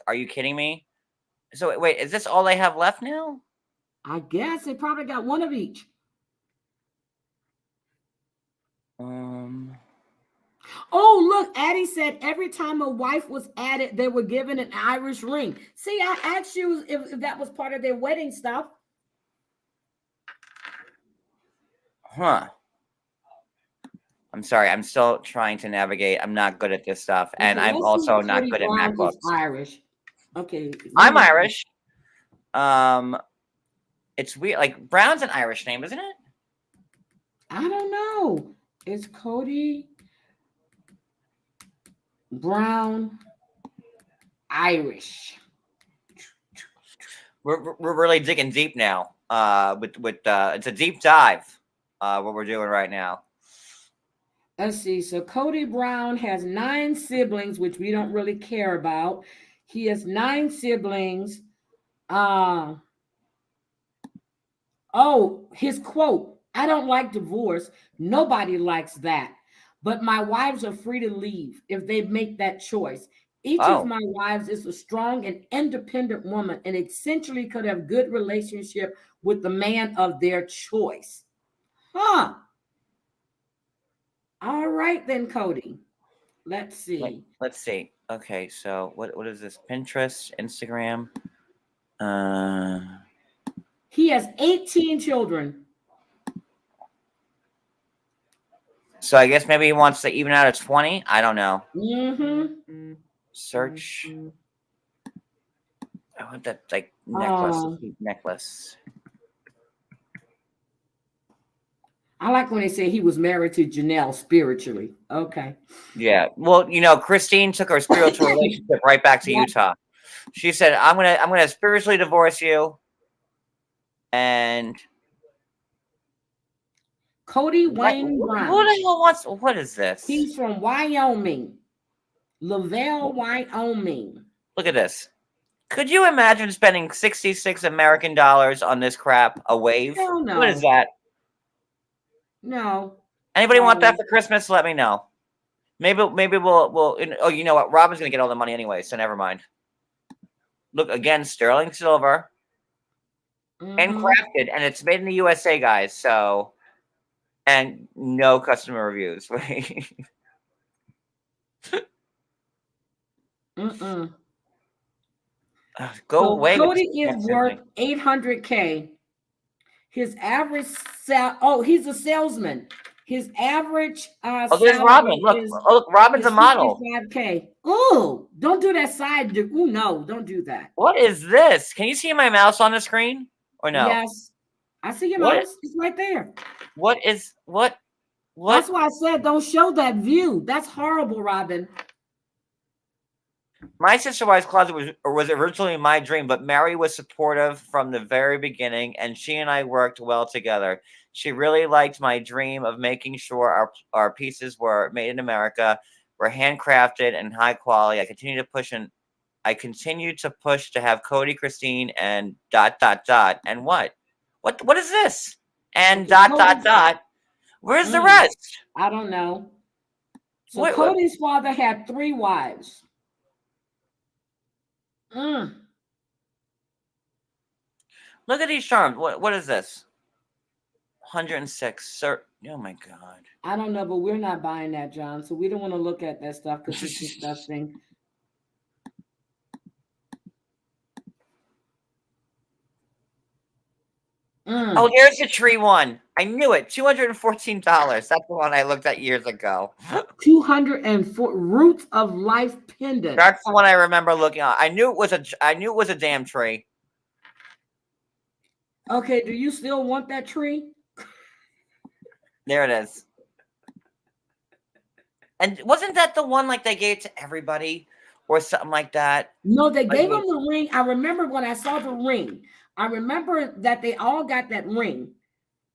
are you kidding me? So wait, is this all they have left now? I guess they probably got one of each. Oh, look, Addie said every time a wife was added, they were given an Irish ring. See, I asked you if that was part of their wedding stuff. Huh. I'm sorry. I'm still trying to navigate. I'm not good at this stuff. And Okay, I'm also not good at MacBooks. Irish. Okay. I'm Irish. It's weird. Like, Brown's an Irish name, isn't it? I don't know. It's Kody. Brown, Irish. We're really digging deep now. With it's a deep dive. What we're doing right now. Let's see. So Kody Brown has 9 siblings, which we don't really care about. He has 9 siblings. His quote, I don't like divorce. Nobody likes that. But my wives are free to leave if they make that choice. Each of my wives is a strong and independent woman and essentially could have good relationship with the man of their choice. Huh. All right then, Kody. Let's see. Let's see. Okay, so what is this? Pinterest, Instagram. He has 18 children. So I guess maybe he wants to even out of 20. I don't know. Mm-hmm. Search. I want that like necklace. Necklace. I like when they say he was married to Janelle spiritually. Okay. Yeah. Well, Chistine took her spiritual relationship right back to Utah. She said, I'm gonna spiritually divorce you. And Kody Wayne Brown. Who the hell wants? What is this? He's from Wyoming, Lavelle, Wyoming. Look at this. Could you imagine spending 66 American dollars on this crap? A wave? Hell no. What is that? No. Anybody want that for Christmas? Let me know. Maybe we'll. Oh, you know what? Robin's gonna get all the money anyway, so never mind. Look again, sterling silver, handcrafted, and it's made in the USA, guys. So, and no customer reviews. Go away. Kody is worth $800K. His average he's a salesman. His average there's Robin. Look, Robin's a model. $55K. Oh, don't do that side. Oh no, don't do that. What is this? Can you see my mouse on the screen or no? Yes, I see your mouse. It's right there. What? That's why I said don't show that view. That's horrible, Robin. My Sister Wives Closet was originally my dream, but Mary was supportive from the very beginning, and she and I worked well together. She really liked my dream of making sure our pieces were made in America, were handcrafted and high quality. I continue to push to have Kody, Chistine, and ... And what? What is this? And ... Where's the rest? I don't know. So Cody's father had 3 wives. Look at these charms. What is this? 106. Sir. Oh my God. I don't know, but we're not buying that, John. So we don't want to look at that stuff because it's disgusting. Oh, here's the tree one. I knew it. $214. That's the one I looked at years ago. 204 Roots of Life pendant. That's the one I remember looking at. I knew it was a damn tree. Okay, do you still want that tree? There it is. And wasn't that the one like they gave to everybody or something like that? No, they gave him the ring. I remember when I saw the ring. I remember that they all got that ring.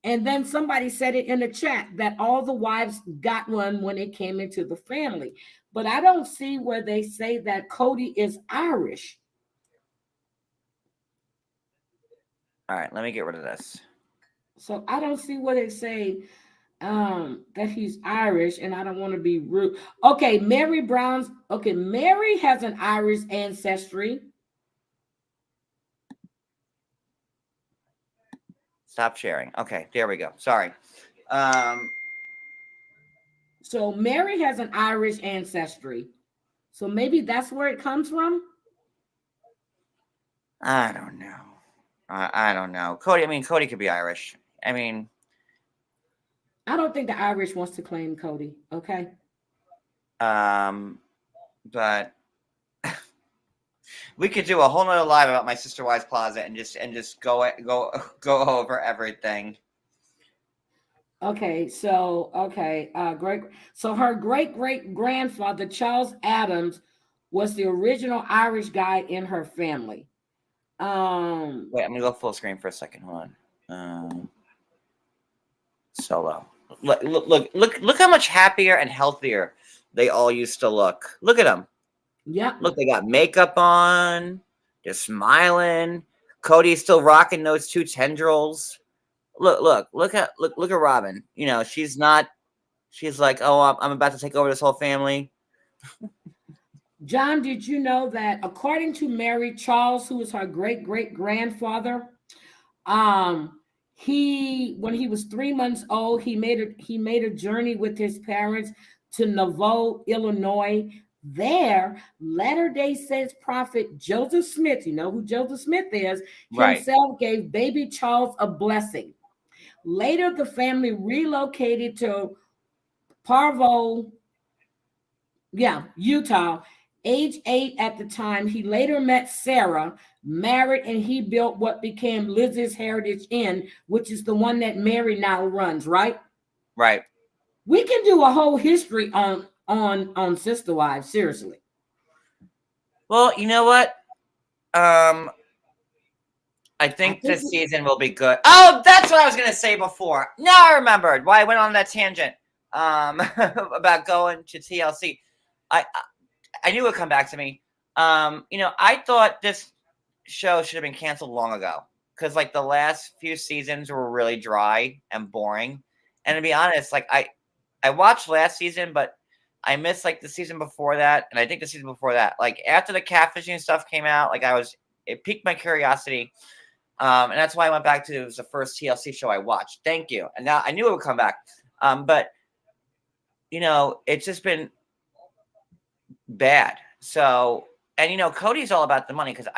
And then somebody said it in the chat that all the wives got one when they came into the family. But I don't see where they say that Kody is Irish. All right, let me get rid of this. So I don't see where they say that he's Irish, and I don't want to be rude. Okay, Mary has an Irish ancestry. Stop sharing. Okay, there we go. Sorry. So Mary has an Irish ancestry. So maybe that's where it comes from? I don't know. I don't know. Kody could be Irish. I don't think the Irish wants to claim Kody, okay? But we could do a whole nother live about my Sister Wives Closet and just go over everything. Okay, so great. So her great great grandfather Charles Adams was the original Irish guy in her family. Um, Wait, I'm gonna go full screen for a second. Hold on. Solo. Look how much happier and healthier they all used to look. Look at them. yep. Look, they got makeup on. They're smiling. Cody's still rocking those two tendrils. Look at Robin. You know, she's not. She's like, oh, I'm about to take over this whole family. John, did you know that according to Mary Charles, who was her great great grandfather, um, he when he was 3 months old, he made a journey with his parents to Nauvoo, Illinois. There, Latter Day Saints prophet Joseph Smith, you know who Joseph Smith is, Right. himself gave baby Charles a blessing. Later, the family relocated to Parvo, Utah. Age 8 at the time, he later met Sarah, married, and he built what became Lizzie's Heritage Inn, which is the one that Mary now runs, right? Right. We can do a whole history on Sister Wives, seriously. Well, you know what? I I think think this season will be good. Oh, that's what I was gonna say before. Now I remembered why I went on that tangent. About going to TLC. I knew it would come back to me. I thought this show should have been canceled long ago because like the last few seasons were really dry and boring. And to be honest, like I watched last season, but I missed like the season before that, and I think the season before that. Like after the catfishing stuff came out, like it piqued my curiosity. And that's why I went back to it was the first TLC show I watched. Thank you. And now I knew it would come back. But it's just been bad. So, and Cody's all about the money because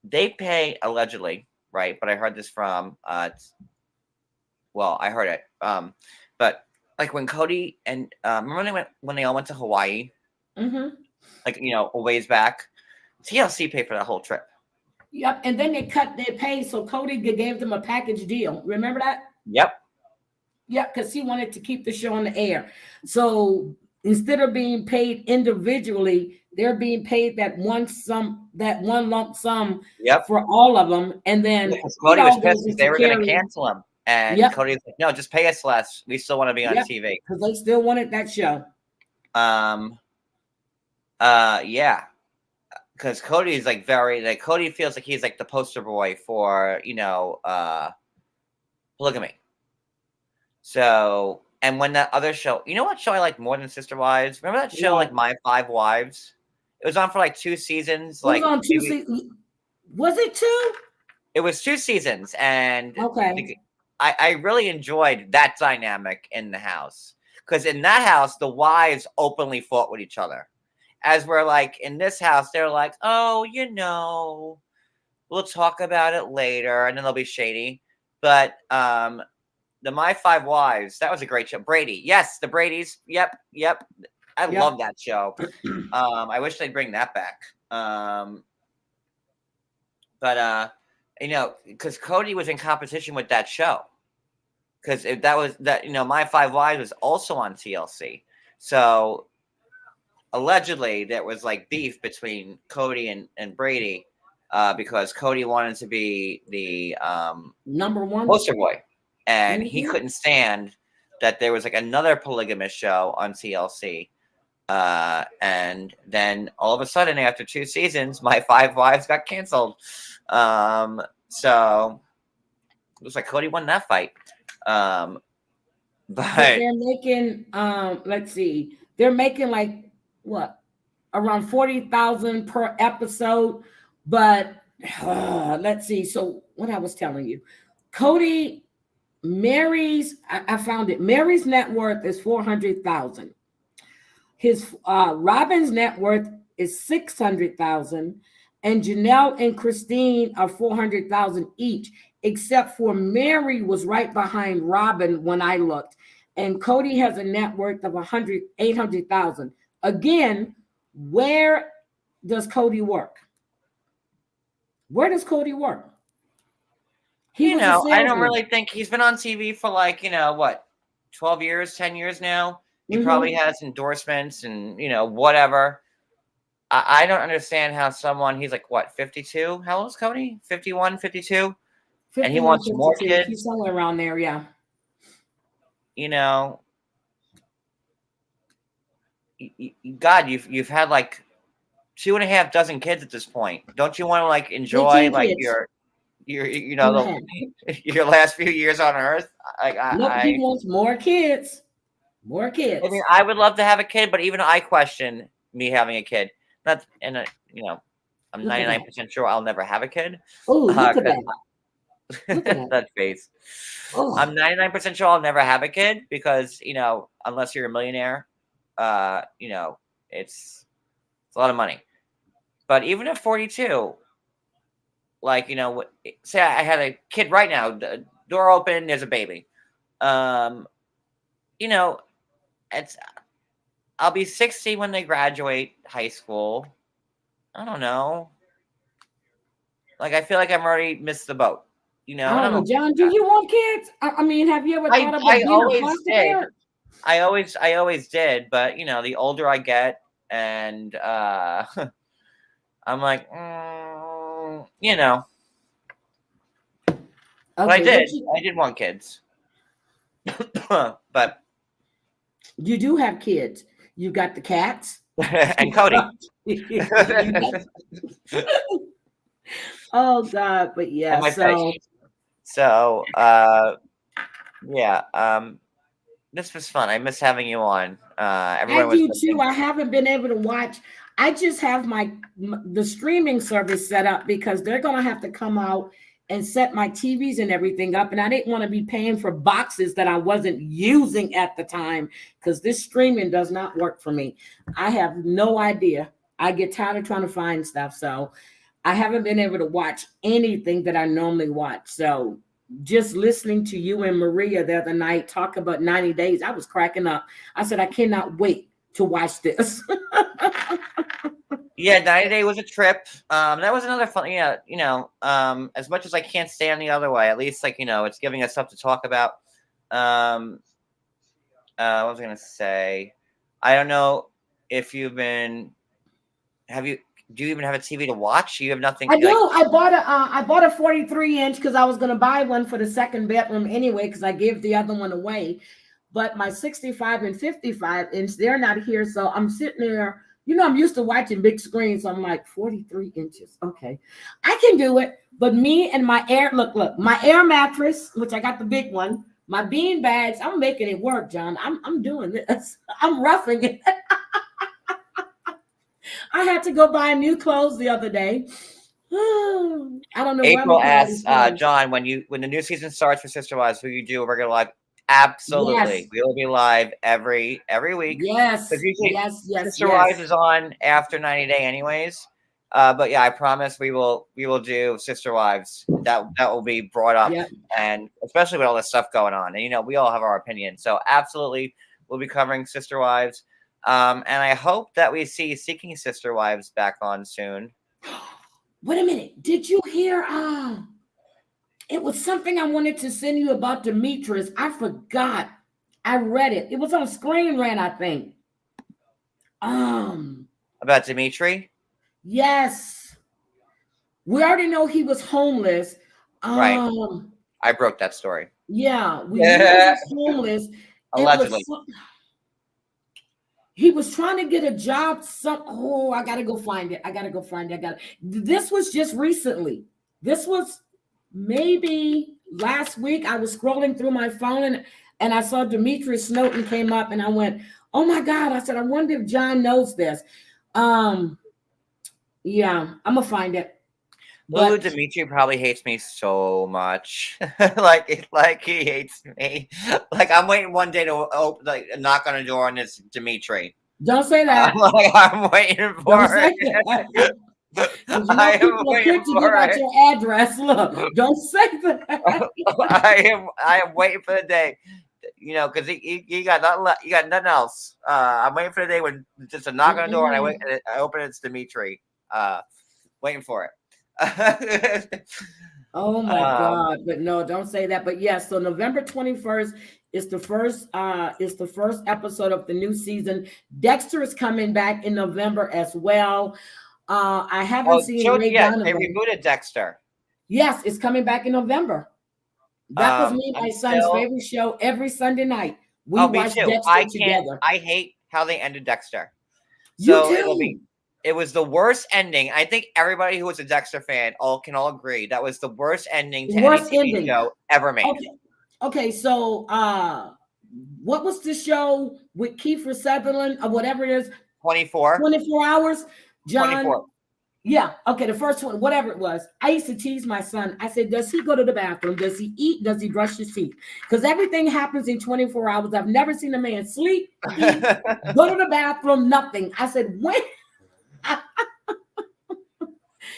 they pay allegedly, right? But I heard this from I heard it. But like when Kody and remember when they all went to Hawaii, Mm-hmm. like a ways back, TLC paid for that whole trip. Yep, and then they cut their pay, so Kody gave them a package deal. Remember that? Yep. Yep, because he wanted to keep the show on the air. So instead of being paid individually, they're being paid that one lump sum Yep. for all of them, and then Because Kody was pissed because they were going to carry. cancel him, and Yep. Cody was like, "No, just pay us less. We still want to be on Yep. TV." Because they still wanted that show. Yeah. Because Cody is like Cody feels like he's like the poster boy for polygamy. So, and when that other show, you know what show I like more than Sister Wives? Remember that show like My 5 Wives? It was on for like 2 seasons. It was on 2 seasons. Was it 2? It was 2 seasons, and okay. I really enjoyed that dynamic in the house because in that house the wives openly fought with each other. As we're like in this house, they're like, oh, we'll talk about it later, and then they'll be shady. But the My 5 Wives, that was a great show. Brady, yes, the Bradys, yep. I love that show. I wish they'd bring that back. But because Cody was in competition with that show, because My 5 Wives was also on TLC, so. Allegedly, there was like beef between Cody and Brady because Cody wanted to be the number one poster boy, and he couldn't stand that there was like another polygamous show on TLC. And then all of a sudden, after 2 seasons, My 5 Wives got canceled. So it looks like Cody won that fight. But they're making let's see, they're making like what, around 40,000 per episode, but let's see. So what I was telling you, Cody, I found it. Mary's net worth is 400,000. His Robin's net worth is 600,000, and Janelle and Chistine are 400,000 each. Except for Mary was right behind Robin when I looked, and Cody has a net worth of 800,000. Again, where does Cody work? Where does Cody work? He was a I don't salesman. really think he's been on TV for like, what, 12 years, 10 years now. He Mhm. probably has endorsements and, whatever. I don't understand how someone, he's like, what, 52? How old is Kody? 51, 52? And he 51, wants more 52. He's kids. somewhere around there, yeah. God, you've had like 2.5 dozen kids at this point. Don't you want to like enjoy 18 like kids. your And a half. your last few years on Earth? Nope, he wants more kids. More kids. I mean, I would love to have a kid, but even I question me having a kid. Not, and I'm Look at 99% sure I'll never have a kid. Oh, look at 'cause that. Look at that. that face. Oh. I'm 99% sure I'll never have a kid because unless you're a millionaire, it's a lot of money. But even at 42, like say I had a kid right now, the door open, there's a baby. It's I'll be 60 when they graduate high school. I don't know. Like I feel like I've already missed the boat. I don't know, John. Do you want kids? I mean, have you ever thought about being a foster parent? I always did, but the older I get, and I'm like, But I did. I did want kids, but you do have kids. You got the cats and Kody. Oh God, but yeah. So yeah. This was fun. I miss having you on. Everyone I do too. I haven't been able to watch. I just have the streaming service set up because they're gonna have to come out and set my TVs and everything up, and I didn't want to be paying for boxes that I wasn't using at the time because this streaming does not work for me. I have no idea. I get tired of trying to find stuff, so I haven't been able to watch anything that I normally watch. So just listening to you and Maria the other night talk about 90 days, I was cracking up. I said, I cannot wait to watch this. Yeah, 90 Day was a trip. That was another fun, as much as I can't stand the other way, at least it's giving us stuff to talk about. What was I gonna say? I don't know if do you even have a TV to watch? You have nothing. I do. I bought a 43-inch because I was going to buy one for the second bedroom anyway because I gave the other one away. But my 65 and 55-inch, they're not here. So I'm sitting there. I'm used to watching big screens. So I'm like, 43 inches. Okay. I can do it. But me and my my air mattress, which I got the big one, my bean bags, I'm making it work, John. I'm doing this. I'm roughing it. I had to go buy new clothes the other day. I don't know. April asks John, when the new season starts for Sister Wives, will you do a regular live? Absolutely. Yes. We will be live every week. Yes. Yes. Sister Wives is on after 90 Day anyways. But yeah, I promise we will do Sister Wives. That will be brought up, and especially with all this stuff going on. And we all have our opinion. So absolutely we'll be covering Sister Wives. And I hope that we see Seeking Sister Wives back on soon. Wait a minute. Did you hear? It was something I wanted to send you about Demetrius. I forgot. I read it. It was on Screen Rant, I think. About Dimitri? Yes. We already know he was homeless. Right. I broke that story. Yeah. We knew he was homeless. Allegedly. He was trying to get a job. I gotta go find it. This was just recently. This was maybe last week. I was scrolling through my phone and I saw Demetrius Snowden came up and I went, oh my God. I said, I wonder if John knows this. Yeah, I'm gonna find it. Ooh, Dimitri probably hates me so much. like he hates me. Like I'm waiting one day to knock on a door and it's Dimitri. Don't say that. I'm waiting for it. I am waiting for it. Your address. Look, don't say that. I am waiting for the day. Because he got nothing else. I'm waiting for the day when just a knock on the door and I open it, it's Dimitri. Waiting for it. Oh my Um, God. But no, don't say that. But yes, so November 21st is the first episode of the new season. Dexter is coming back in November as well. I haven't oh, seen so Ray yeah, they Donovan. rebooted Dexter. Yes, it's coming back in November. That was me and I'm my son's still. favorite show every Sunday night. We Oh, me watched too. Dexter together. I hate how they ended Dexter. You So it'll be. too. It was the worst ending. I think everybody who was a Dexter fan can all agree that was the worst ending to any Worst TV ending. show ever made. Okay. Okay, so what was the show with Kiefer Sutherland or whatever it is? 24. 24 hours, John. 24. Yeah, okay, the first one, whatever it was. I used to tease my son. I said, does he go to the bathroom? Does he eat? Does he brush his teeth? Because everything happens in 24 hours. I've never seen a man sleep, eat, go to the bathroom, nothing. I said, when?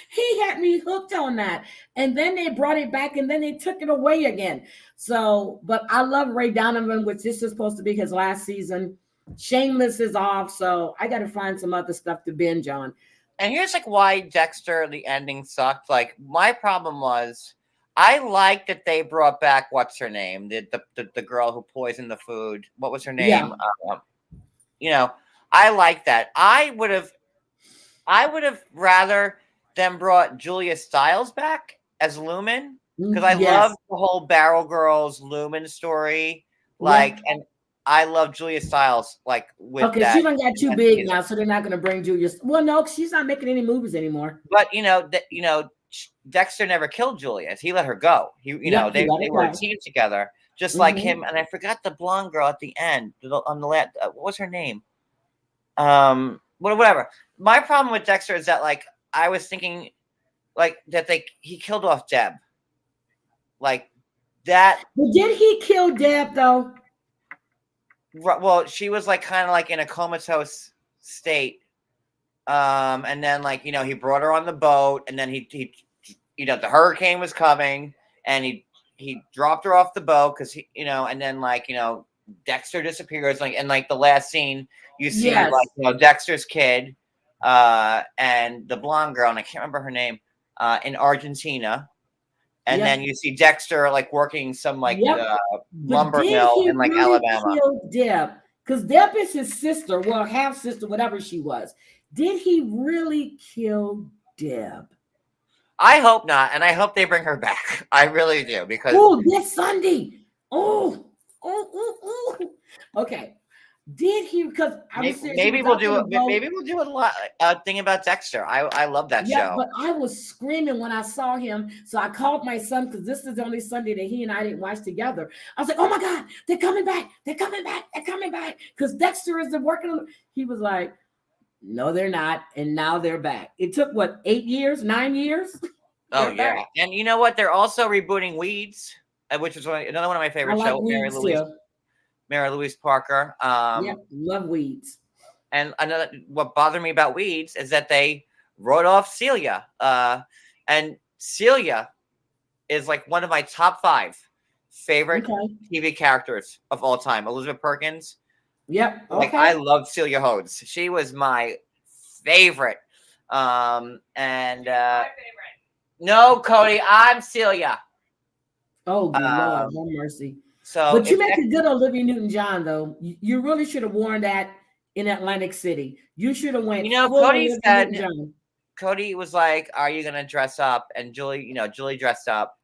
He had me hooked on that. And then they brought it back and then they took it away again. So, but I love Ray Donovan, which this is supposed to be his last season. Shameless is off. So I got to find some other stuff to binge on. And here's like why Dexter, the ending sucked. Like my problem was I liked that they brought back what's her name? The girl who poisoned the food. What was her name? Yeah. I like that. I would have rather them brought Julia Stiles back as Lumen because I Yes. love the whole Barrel Girls Lumen story. Yeah. And I love Julia Stiles with Okay, that. she done got too big season. now, so they're not going to bring Julia. Well, no, she's not making any movies anymore. But Dexter never killed Julia. He let her go. They were a team together, just like him. And I forgot the blonde girl at the end on the last. What was her name? Whatever. My problem with Dexter is that I was thinking that he killed off Deb. Like that. But did he kill Deb though? Well, she was kind of in a comatose state. And then he brought her on the boat, and then he the hurricane was coming, and he dropped her off the boat because and then Dexter disappears, and the last scene you see Dexter's kid and the blonde girl, and I can't remember her name, in Argentina. And then you see Dexter working some lumber mill in Alabama. Kill Deb? Because Deb is his sister, well, half sister, whatever she was. Did he really kill Deb? I hope not, and I hope they bring her back. I really do because this Sunday. Okay. Did he? Because maybe we'll do it. Maybe we'll do a thing about Dexter. I love that show. But I was screaming when I saw him, so I called my son because this is the only Sunday that he and I didn't watch together. I was like, "Oh my God, they're coming back! They're coming back! They're coming back!" Because Dexter is working on. He was like, "No, they're not," and now they're back. It took 8 years, 9 years. Oh yeah, back. And you know what? They're also rebooting Weeds, which is another one of my favorite shows. Mary Louise Parker. Love Weeds. And what bothered me about Weeds is that they wrote off Celia. And Celia is one of my top 5 favorite TV characters of all time. Elizabeth Perkins. Yep. Okay. I love Celia Hodes. She was my favorite. My favorite. No, Kody, I'm Celia. Oh, good Lord, no mercy. So, but you make a good Olivia Newton-John, though. You really should have worn that in Atlantic City. You should have went. Kody was like, "Are you gonna dress up?" And Julie dressed up,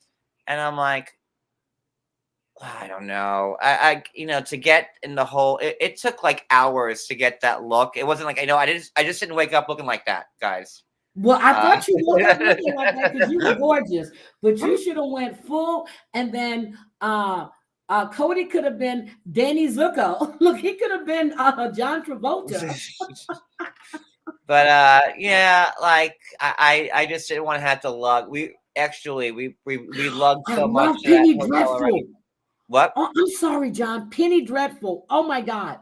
and I'm like, I don't know. I to get in the whole. It took hours to get that look. It wasn't I just didn't wake up looking like that, guys. Well, I thought you woke up looking like that because you were gorgeous, but you should have went full, and then Kody could have been Danny Zuko. Look, he could have been John Travolta. But I just didn't want to have to lug. We lugged so much. Penny Dreadful. What? Oh, I'm sorry, John. Penny Dreadful. Oh my God,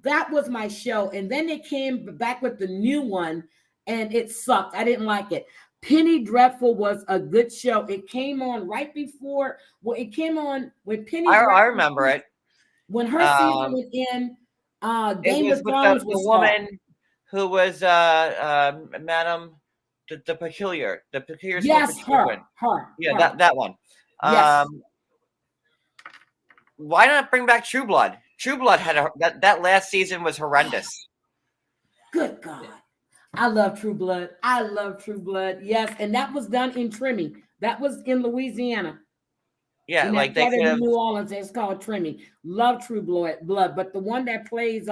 that was my show. And then they came back with the new one, and it sucked. I didn't like it. Penny Dreadful was a good show. It came on right before. Well, it came on when Penny. I remember it when her season was in. Game of Thrones was the woman who was Madam the peculiar school Yes, for children. Yeah, her. that one. Yes. Why not bring back True Blood? True Blood had that last season was horrendous. Good God. I love True Blood. I love True Blood. Yes, and that was done in Trimmy. That was in Louisiana. Yeah, In like that they part could of have. New Orleans, it's called Trimmy. Love True Blood, but the one that plays,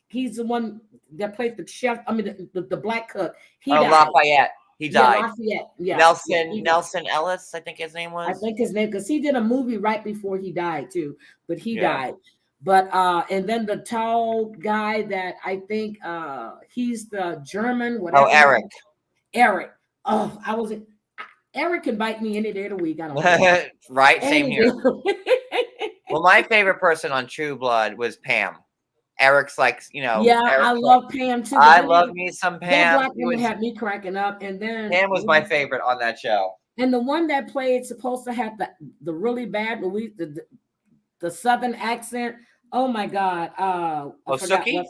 he's the one that played the chef. I mean, the black cook. He Oh, died. Lafayette. He Yeah, died. Lafayette. Yeah, Nelson he died. Nelson Ellis, I think his name I was. think his name, because he did a movie right before he died too, but he Yeah. died. But and then the tall guy that I think he's the German, whatever. Oh, Eric. Eric. Oh, Eric can bite me any day of the week. I don't care. Right, same Any here. day of the week. Well, my favorite person on True Blood was Pam. Eric's like, Yeah, I Eric's love Pam too. I love me some That Pam. black woman had me cracking up, and then Pam was my favorite on that show. And the one that played supposed to have the really bad the southern accent. Oh my God! I forgot Sookie?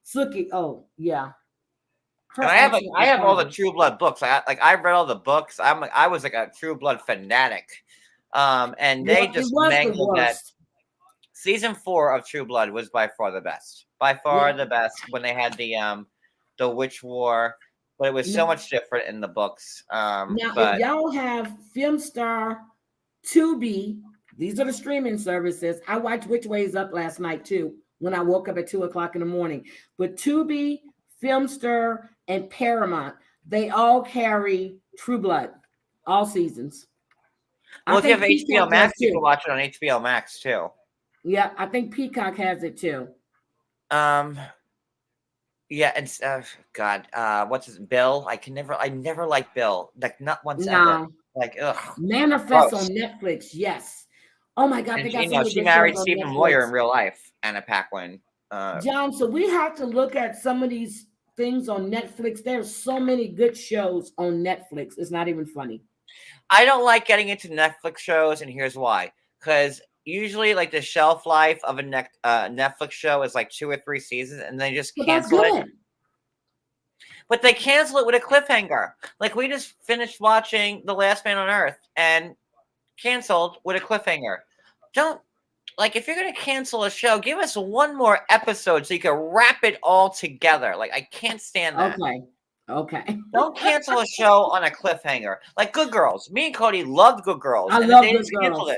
Sookie. Oh yeah. And I have all the True Blood books. I read all the books. I was like a True Blood fanatic. And they just mangled that. Season 4 of True Blood was by far the best. By far the best when they had the Witch War, but it was so much different in the books. Now, but if y'all have Filmstar, Tubi, these are the streaming services. I watched Which Way Is Up last night too when I woke up at 2:00 in the morning. But Tubi, Filmstar, and Paramount, they all carry True Blood, all seasons. Well, if you have HBO Max, you can watch it on HBO Max too. Yeah, I think Peacock has it too. Yeah, and God, what's his Bill? I never liked Bill. Like not once ever. Like ugh. Manifest on Netflix, yes. Oh my God, and they got she married Stephen Moyer in real life, Anna Paquin. John, so we have to look at some of these things on Netflix. There's so many good shows on Netflix. It's not even funny. I don't like getting into Netflix shows, and here's why. Because usually, like the shelf life of a Netflix show is like 2 or 3 seasons, and they just cancel it. But they cancel it with a cliffhanger. Like we just finished watching The Last Man on Earth and canceled with a cliffhanger. Don't if you're gonna cancel a show, give us one more episode so you can wrap it all together. Like I can't stand that. Okay. Don't cancel a show on a cliffhanger. Like Good Girls. Me and Kody loved Good Girls. I love Good Girls.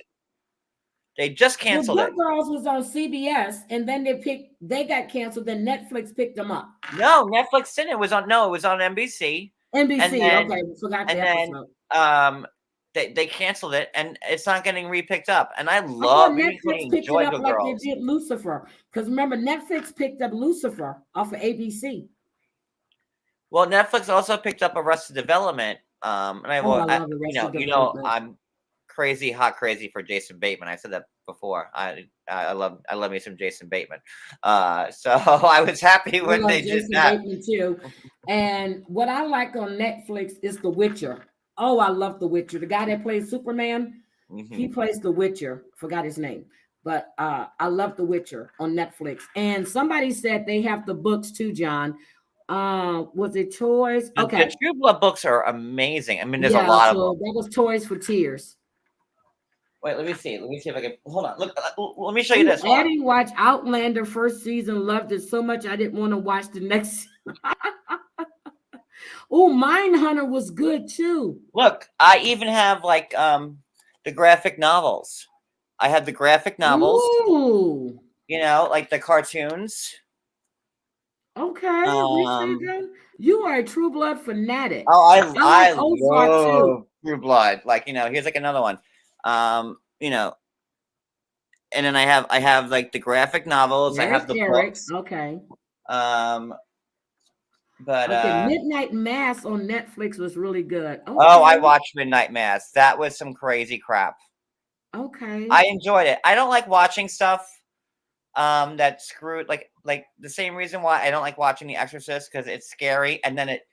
They just canceled it. Good Girls was on CBS, and then they got canceled. Then Netflix picked them up. No, Netflix didn't. It was on NBC. NBC. Then, okay, forgot the episode. They canceled it, and it's not getting re-picked up. And I love Netflix picked it up like they did Lucifer. Because remember, Netflix picked up Lucifer off of ABC. Well, Netflix also picked up Arrested Development. And I love Arrested Development. I'm crazy for Jason Bateman. I said that before. I love me some Jason Bateman. So I was happy when they did that. Bateman too. And what I like on Netflix is The Witcher. Oh, I love The Witcher. The guy that plays Superman, he plays The Witcher. Forgot his name. But I love The Witcher on Netflix. And somebody said they have the books too, John. Was it Toys? Okay. The True Blood books are amazing. I mean, there's a lot of them. That was Toys for Tears. Wait, let me see if I can hold on. Look, let me show you this. Addie watched Outlander first season, loved it so much I didn't want to watch the next. Oh, Mindhunter was good too. Look, I even have the graphic novels. I have the graphic novels. Ooh. Like the cartoons. Okay, you are a True Blood fanatic. Oh, I love True Blood. Here's another one. And then I have like the graphic novels. There's I have the books. Okay. But Midnight Mass on Netflix was really good. Okay. Oh, I watched Midnight Mass. That was some crazy crap. Okay. I enjoyed it. I don't like watching stuff that screwed like the same reason why I don't like watching The Exorcist, because it's scary and then it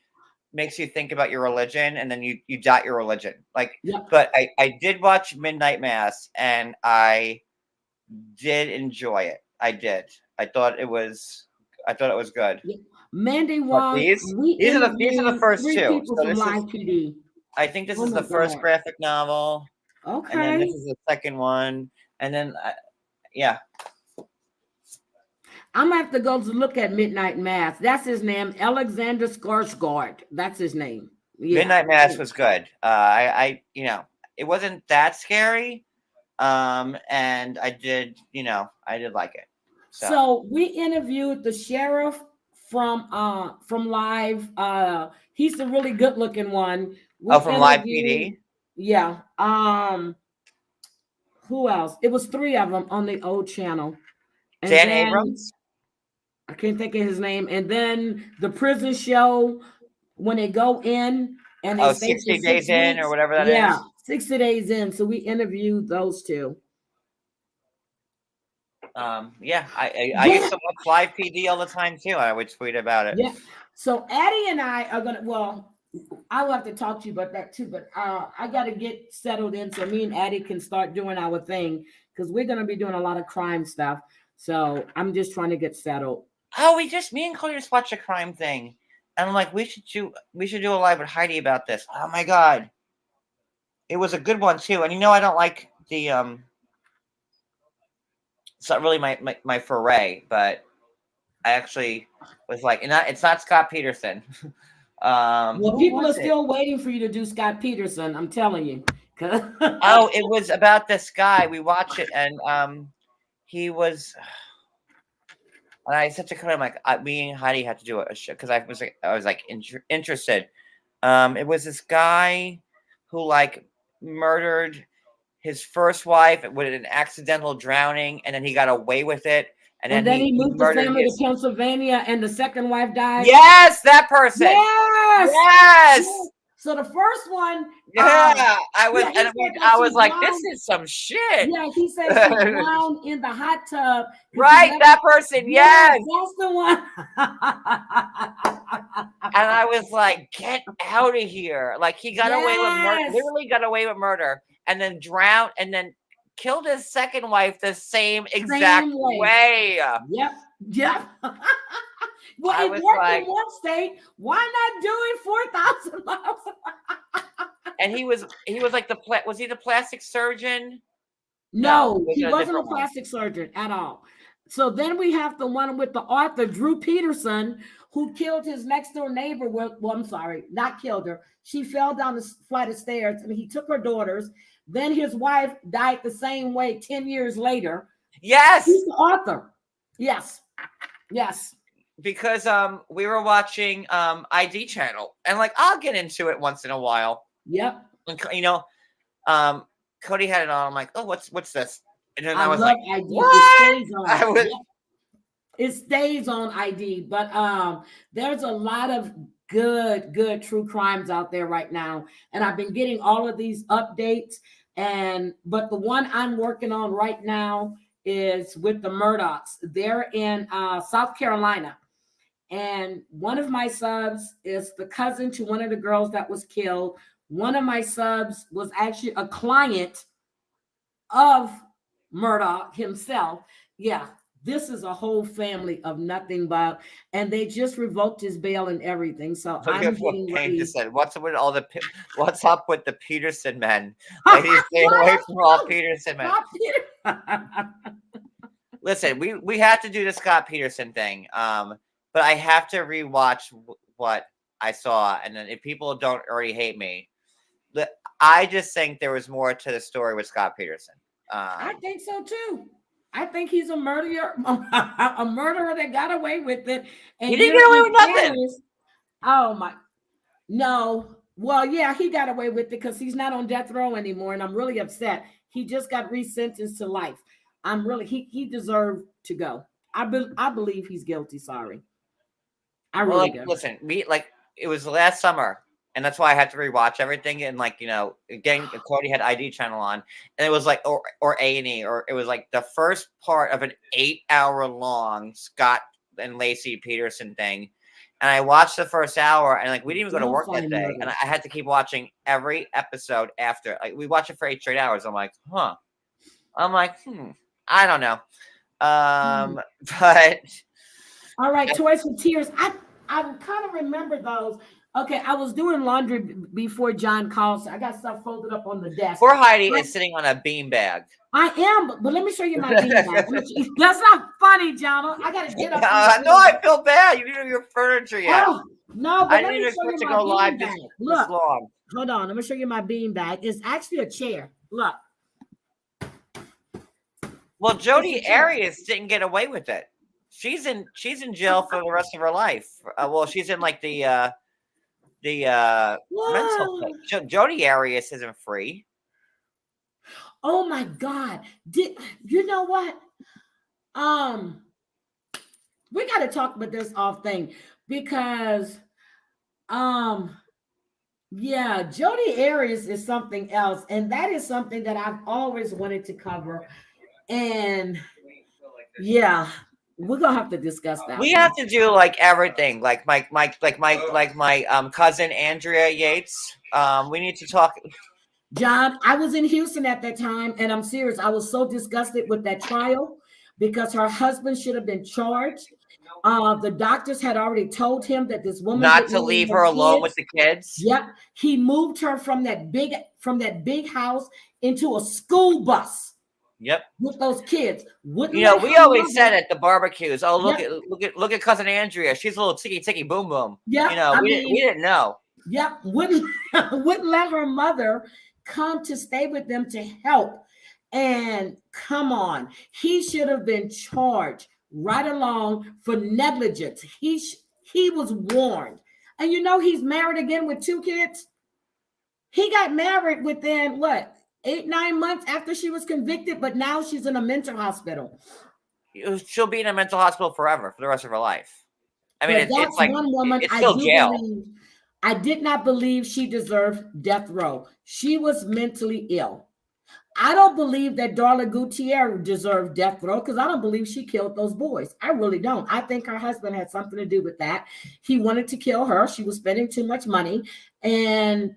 makes you think about your religion and then you doubt your religion. But I did watch Midnight Mass and I did enjoy it. I did. I thought it was good. Mandy But won. these We are the interviewed first 3 two. people So from this is, Live PD. I think this Oh is my the first God. graphic novel, and then Okay. this is the second one, and then yeah. I'm gonna have to go to look at Midnight Mass. That's his name, Alexander Skarsgård. That's his name. Yeah. Midnight Mass was good. I it wasn't that scary, and I did like it. So we interviewed the sheriff from Live. He's the really good looking one. We from Live interviewed, PD. yeah. Who else? It was 3 of them on the old channel. And Dan then Abrams. I can't think of his name. And then the prison show when they go in and they stay 60 for days 6 in, weeks. or whatever that Yeah, is. 60 days in. So we interviewed those 2. Yeah, I used to watch Live PD all the time too. I would tweet about it. Yeah. So Addie and I are gonna. Well, I will have to talk to you about that too. But I got to get settled in so me and Addie can start doing our thing because we're gonna be doing a lot of crime stuff. So I'm just trying to get settled. Oh, me and Kody just watched a crime thing, and I'm like, we should do a live with Heidi about this. Oh my God, it was a good one too. And I don't like the it's not really my foray, but I actually was like, and it's not Scott Peterson. Well, people are still waiting for you to do Scott Peterson. I'm telling you. Oh, it was about this guy. We watched it, and he was. And I said to Kody, I'm like, me and Heidi had to do a show because I was interested. It was this guy who murdered his first wife with an accidental drowning, and then he got away with it. And then he moved the murdered family to Pennsylvania, and the second wife died. Yes, that person. Yes. Yes. So the first one, I was, yeah, and I was like, "This is some shit." Yeah, he said she drowned in the hot tub. Right, that person. Yes, that's the one. And I was like, "Get out of here!" Like he got away with murder, literally got away with murder, and then drowned, and then killed his second wife the same exact way. Yep. Well, it worked in one state. Why not do it 4,000 miles? And he was like was he the plastic surgeon? No, he wasn't a plastic surgeon at all. So then we have the one with the author, Drew Peterson, who killed his next door neighbor. Well, I'm sorry, not killed her. She fell down the flight of stairs and he took her daughters. Then his wife died the same way 10 years later. Yes. He's the author. Yes. Yes. Because we were watching ID channel, and I'll get into it once in a while. Yep. And, Kody had it on. I'm like, oh, what's this? And then I was like, ID. What? It stays on ID, but there's a lot of good true crimes out there right now, and I've been getting all of these updates. But the one I'm working on right now is with the Murdochs. They're in South Carolina, and one of my subs is the cousin to one of the girls that was killed. One of my subs was actually a client of Murdoch himself. Yeah, this is a whole family of nothing but, and they just revoked his bail and everything. So I'm getting ready. Just said, what's up with the Peterson men? Ladies, stay away from all Peterson men. Listen, we have to do the Scott Peterson thing. But I have to rewatch what I saw, and then if people don't already hate me, I just think there was more to the story with Scott Peterson. I think so too. I think he's a murderer, a murderer that got away with it. And he didn't get away with nothing. Oh my, no. Well, yeah, he got away with it because he's not on death row anymore, and I'm really upset. He just got resentenced to life. He deserved to go. I believe he's guilty. Sorry. I really do. Listen, it was last summer, and that's why I had to rewatch everything. And again, Kody had ID channel on, and it was or A&E, or it was the first part of an 8-hour long Scott and Lacey Peterson thing. And I watched the first hour, and we didn't even go to work that day, and I had to keep watching every episode after. We watched it for 8 straight hours. I'm like, huh. I'm like, I don't know. But all right, Toys for Tears. I kind of remember those. Okay, I was doing laundry before John called. So I got stuff folded up on the desk. Poor Heidi is sitting on a beanbag. I am, but let me show you my beanbag. That's not funny, John. I gotta get up. No, I feel bad. You didn't have your furniture yet. Oh, no, but I let me didn't show you expect to my go live beanbag. this Look, long. hold on. Let me show you my beanbag. It's actually a chair. Look. Well, Jodi Arias didn't get away with it. She's in jail for the rest of her life. Well, she's in like the mental place. Jodi Arias isn't free. Oh my God! Did you know what? We got to talk about this off thing because, yeah, Jodi Arias is something else, and that is something that I've always wanted to cover. And yeah, we're gonna have to discuss that. We have to do like everything, like my cousin Andrea Yates. We need to talk. John, I was in Houston at that time, and I'm serious. I was so disgusted with that trial because her husband should have been charged. The doctors had already told him that this woman Not to leave her alone with the kids. Yep, he moved her from that big house into a school bus. Yep, with those kids. We always said at the barbecues, "Oh, look at cousin Andrea. She's a little ticky boom boom." Yeah, we didn't know. Yep, wouldn't let her mother come to stay with them to help. And come on, he should have been charged right along for negligence. He was warned. And he's married again with 2 kids. He got married within 8-9 months after she was convicted, but now she's in a mental hospital. She'll be in a mental hospital forever for the rest of her life. I mean, it's like one woman it's still jail. I did not believe she deserved death row. She was mentally ill. I don't believe that Darla Gutierrez deserved death row because I don't believe she killed those boys. I really don't. I think her husband had something to do with that. He wanted to kill her. She was spending too much money. And,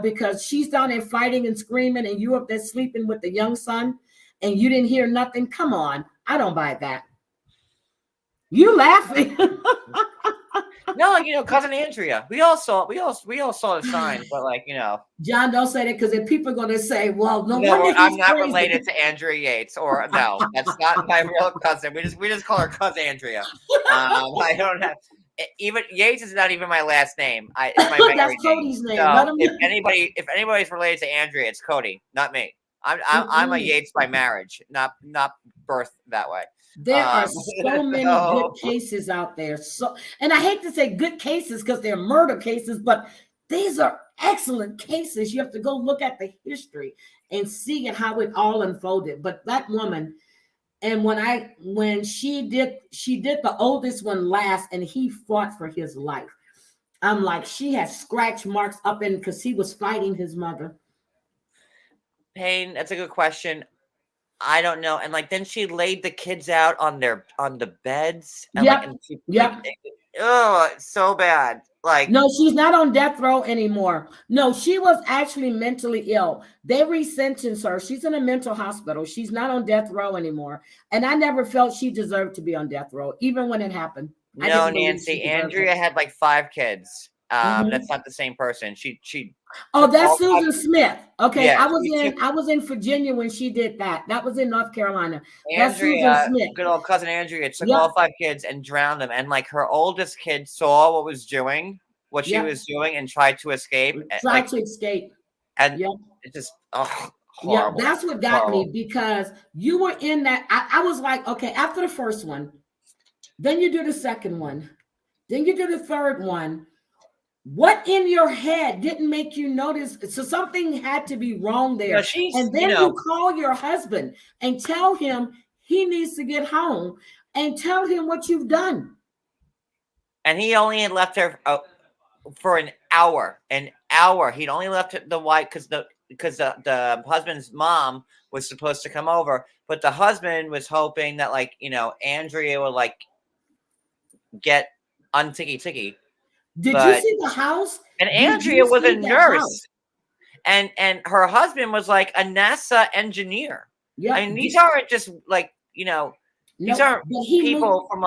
because she's down there fighting and screaming and you up there sleeping with the young son and you didn't hear nothing. Come on. I don't buy that. You laughing. No, cousin Andrea. We all saw the signs, but John, don't say that because if people are going to say, well, no, I'm not related to Andrea Yates, or no, that's not my real cousin. We just call her cousin Andrea. I don't have even Yates is not even my last name. It's my married Cody's name. So if anybody's related to Andrea, it's Kody, not me. I'm a Yates by marriage, not birth that way. There are so many good cases out there. And I hate to say good cases because they're murder cases, but these are excellent cases. You have to go look at the history and see how it all unfolded. But that woman, and when she did the oldest one last, and he fought for his life. I'm like, she has scratch marks up in because he was fighting his mother. Payne, that's a good question. I don't know. And then she laid the kids out on the beds. And oh, it's so bad. No, she's not on death row anymore. No, she was actually mentally ill. They resentenced her. She's in a mental hospital. She's not on death row anymore. And I never felt she deserved to be on death row, even when it happened. No, Nancy, Andrea had 5 kids. That's not the same person. She Oh, that's Susan Smith. Okay, yeah, I was in Virginia when she did that. That was in North Carolina. That's Susan Smith. Good old cousin Andrea took all 5 kids and drowned them. And her oldest kid saw what she was doing, and tried to escape. And it just horrible. Yeah, that's what got me, because you were in that. I was like, okay, after the first one, then you do the second one, then you do the third one. What in your head didn't make you notice? So something had to be wrong there. And then you call your husband and tell him he needs to get home and tell him what you've done. And he only had left her for an hour. He'd only left the wife because the husband's mom was supposed to come over, but the husband was hoping that Andrea would get unticky. Did you see the house? And Andrea was a nurse, and her husband was a NASA engineer. Yeah, I mean, these aren't just these aren't people from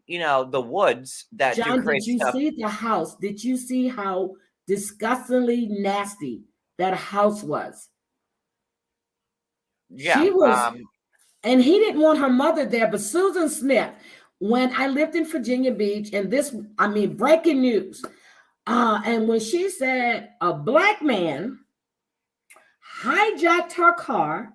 the woods that do John, did crazy you stuff. see the house? Did you see how disgustingly nasty that house was? Yeah. She was, and he didn't want her mother there, but Susan Smith, when I lived in Virginia Beach, and this, I mean, breaking news. And when she said a black man hijacked her car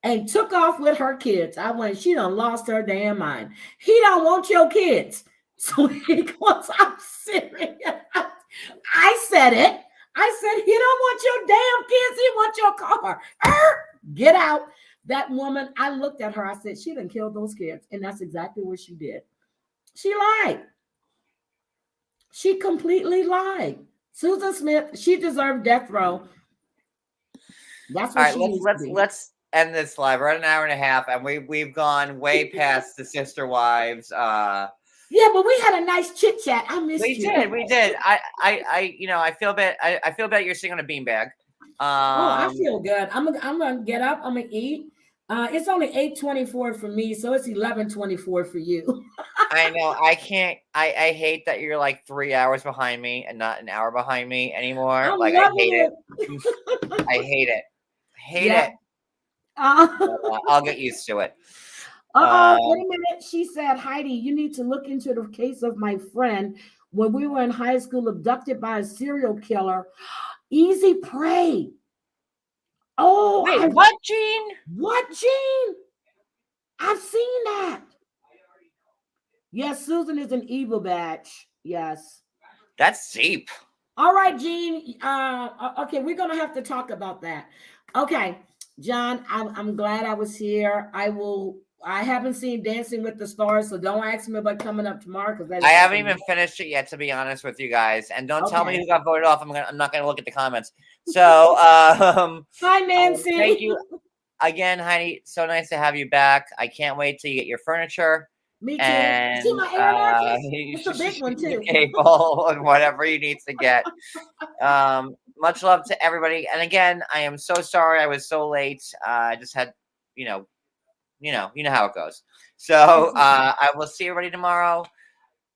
and took off with her kids, I went, she done lost her damn mind. He don't want your kids. So he goes, I'm serious. I said it. I said, he don't want your damn kids. He wants your car. Get out. That woman, I looked at her. I said, she done killed those kids. And that's exactly what she did. She lied. She completely lied. Susan Smith, she deserved death row. That's what all right, let's end this live. We're at an hour and a half, and we've gone way past the sister wives. Yeah, but we had a nice chit chat. I missed you. We did. I feel bad. I feel bad you're sitting on a beanbag. I feel good. I'm gonna get up. I'm gonna eat. It's only 8:24 for me, so it's 11:24 for you. I know. I can't. I hate that you're like 3 hours behind me and not an hour behind me anymore. I'm I hate it. I hate it. Hate it. I'll get used to it. Wait a minute. She said, Heidi, you need to look into the case of my friend when we were in high school, abducted by a serial killer. Easy prey. Oh, wait, what, Jean? What, Jean? I've seen that. Yes, Susan is an evil batch. Yes. That's deep. All right, Jean. Okay, we're gonna have to talk about that. Okay, John, I'm glad I was here. I haven't seen Dancing with the Stars, so don't ask me about coming up tomorrow because I haven't even finished it yet, to be honest with you guys. And don't tell me who got voted off. I'm not gonna look at the comments. So hi, Nancy. Thank you again, Heidi. So nice to have you back. I can't wait till you get your furniture. Me too. And see my air mattress? It's a big one too. Cable and whatever you need to get. Much love to everybody. And again, I am so sorry I was so late. I just had, you know how it goes. So I will see everybody tomorrow,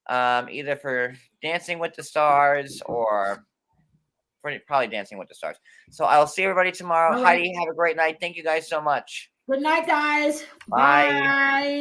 either for Dancing with the Stars or probably Dancing with the Stars. So I'll see everybody tomorrow. Heidi, have a great night. Thank you guys so much. Good night, guys. Bye. Bye.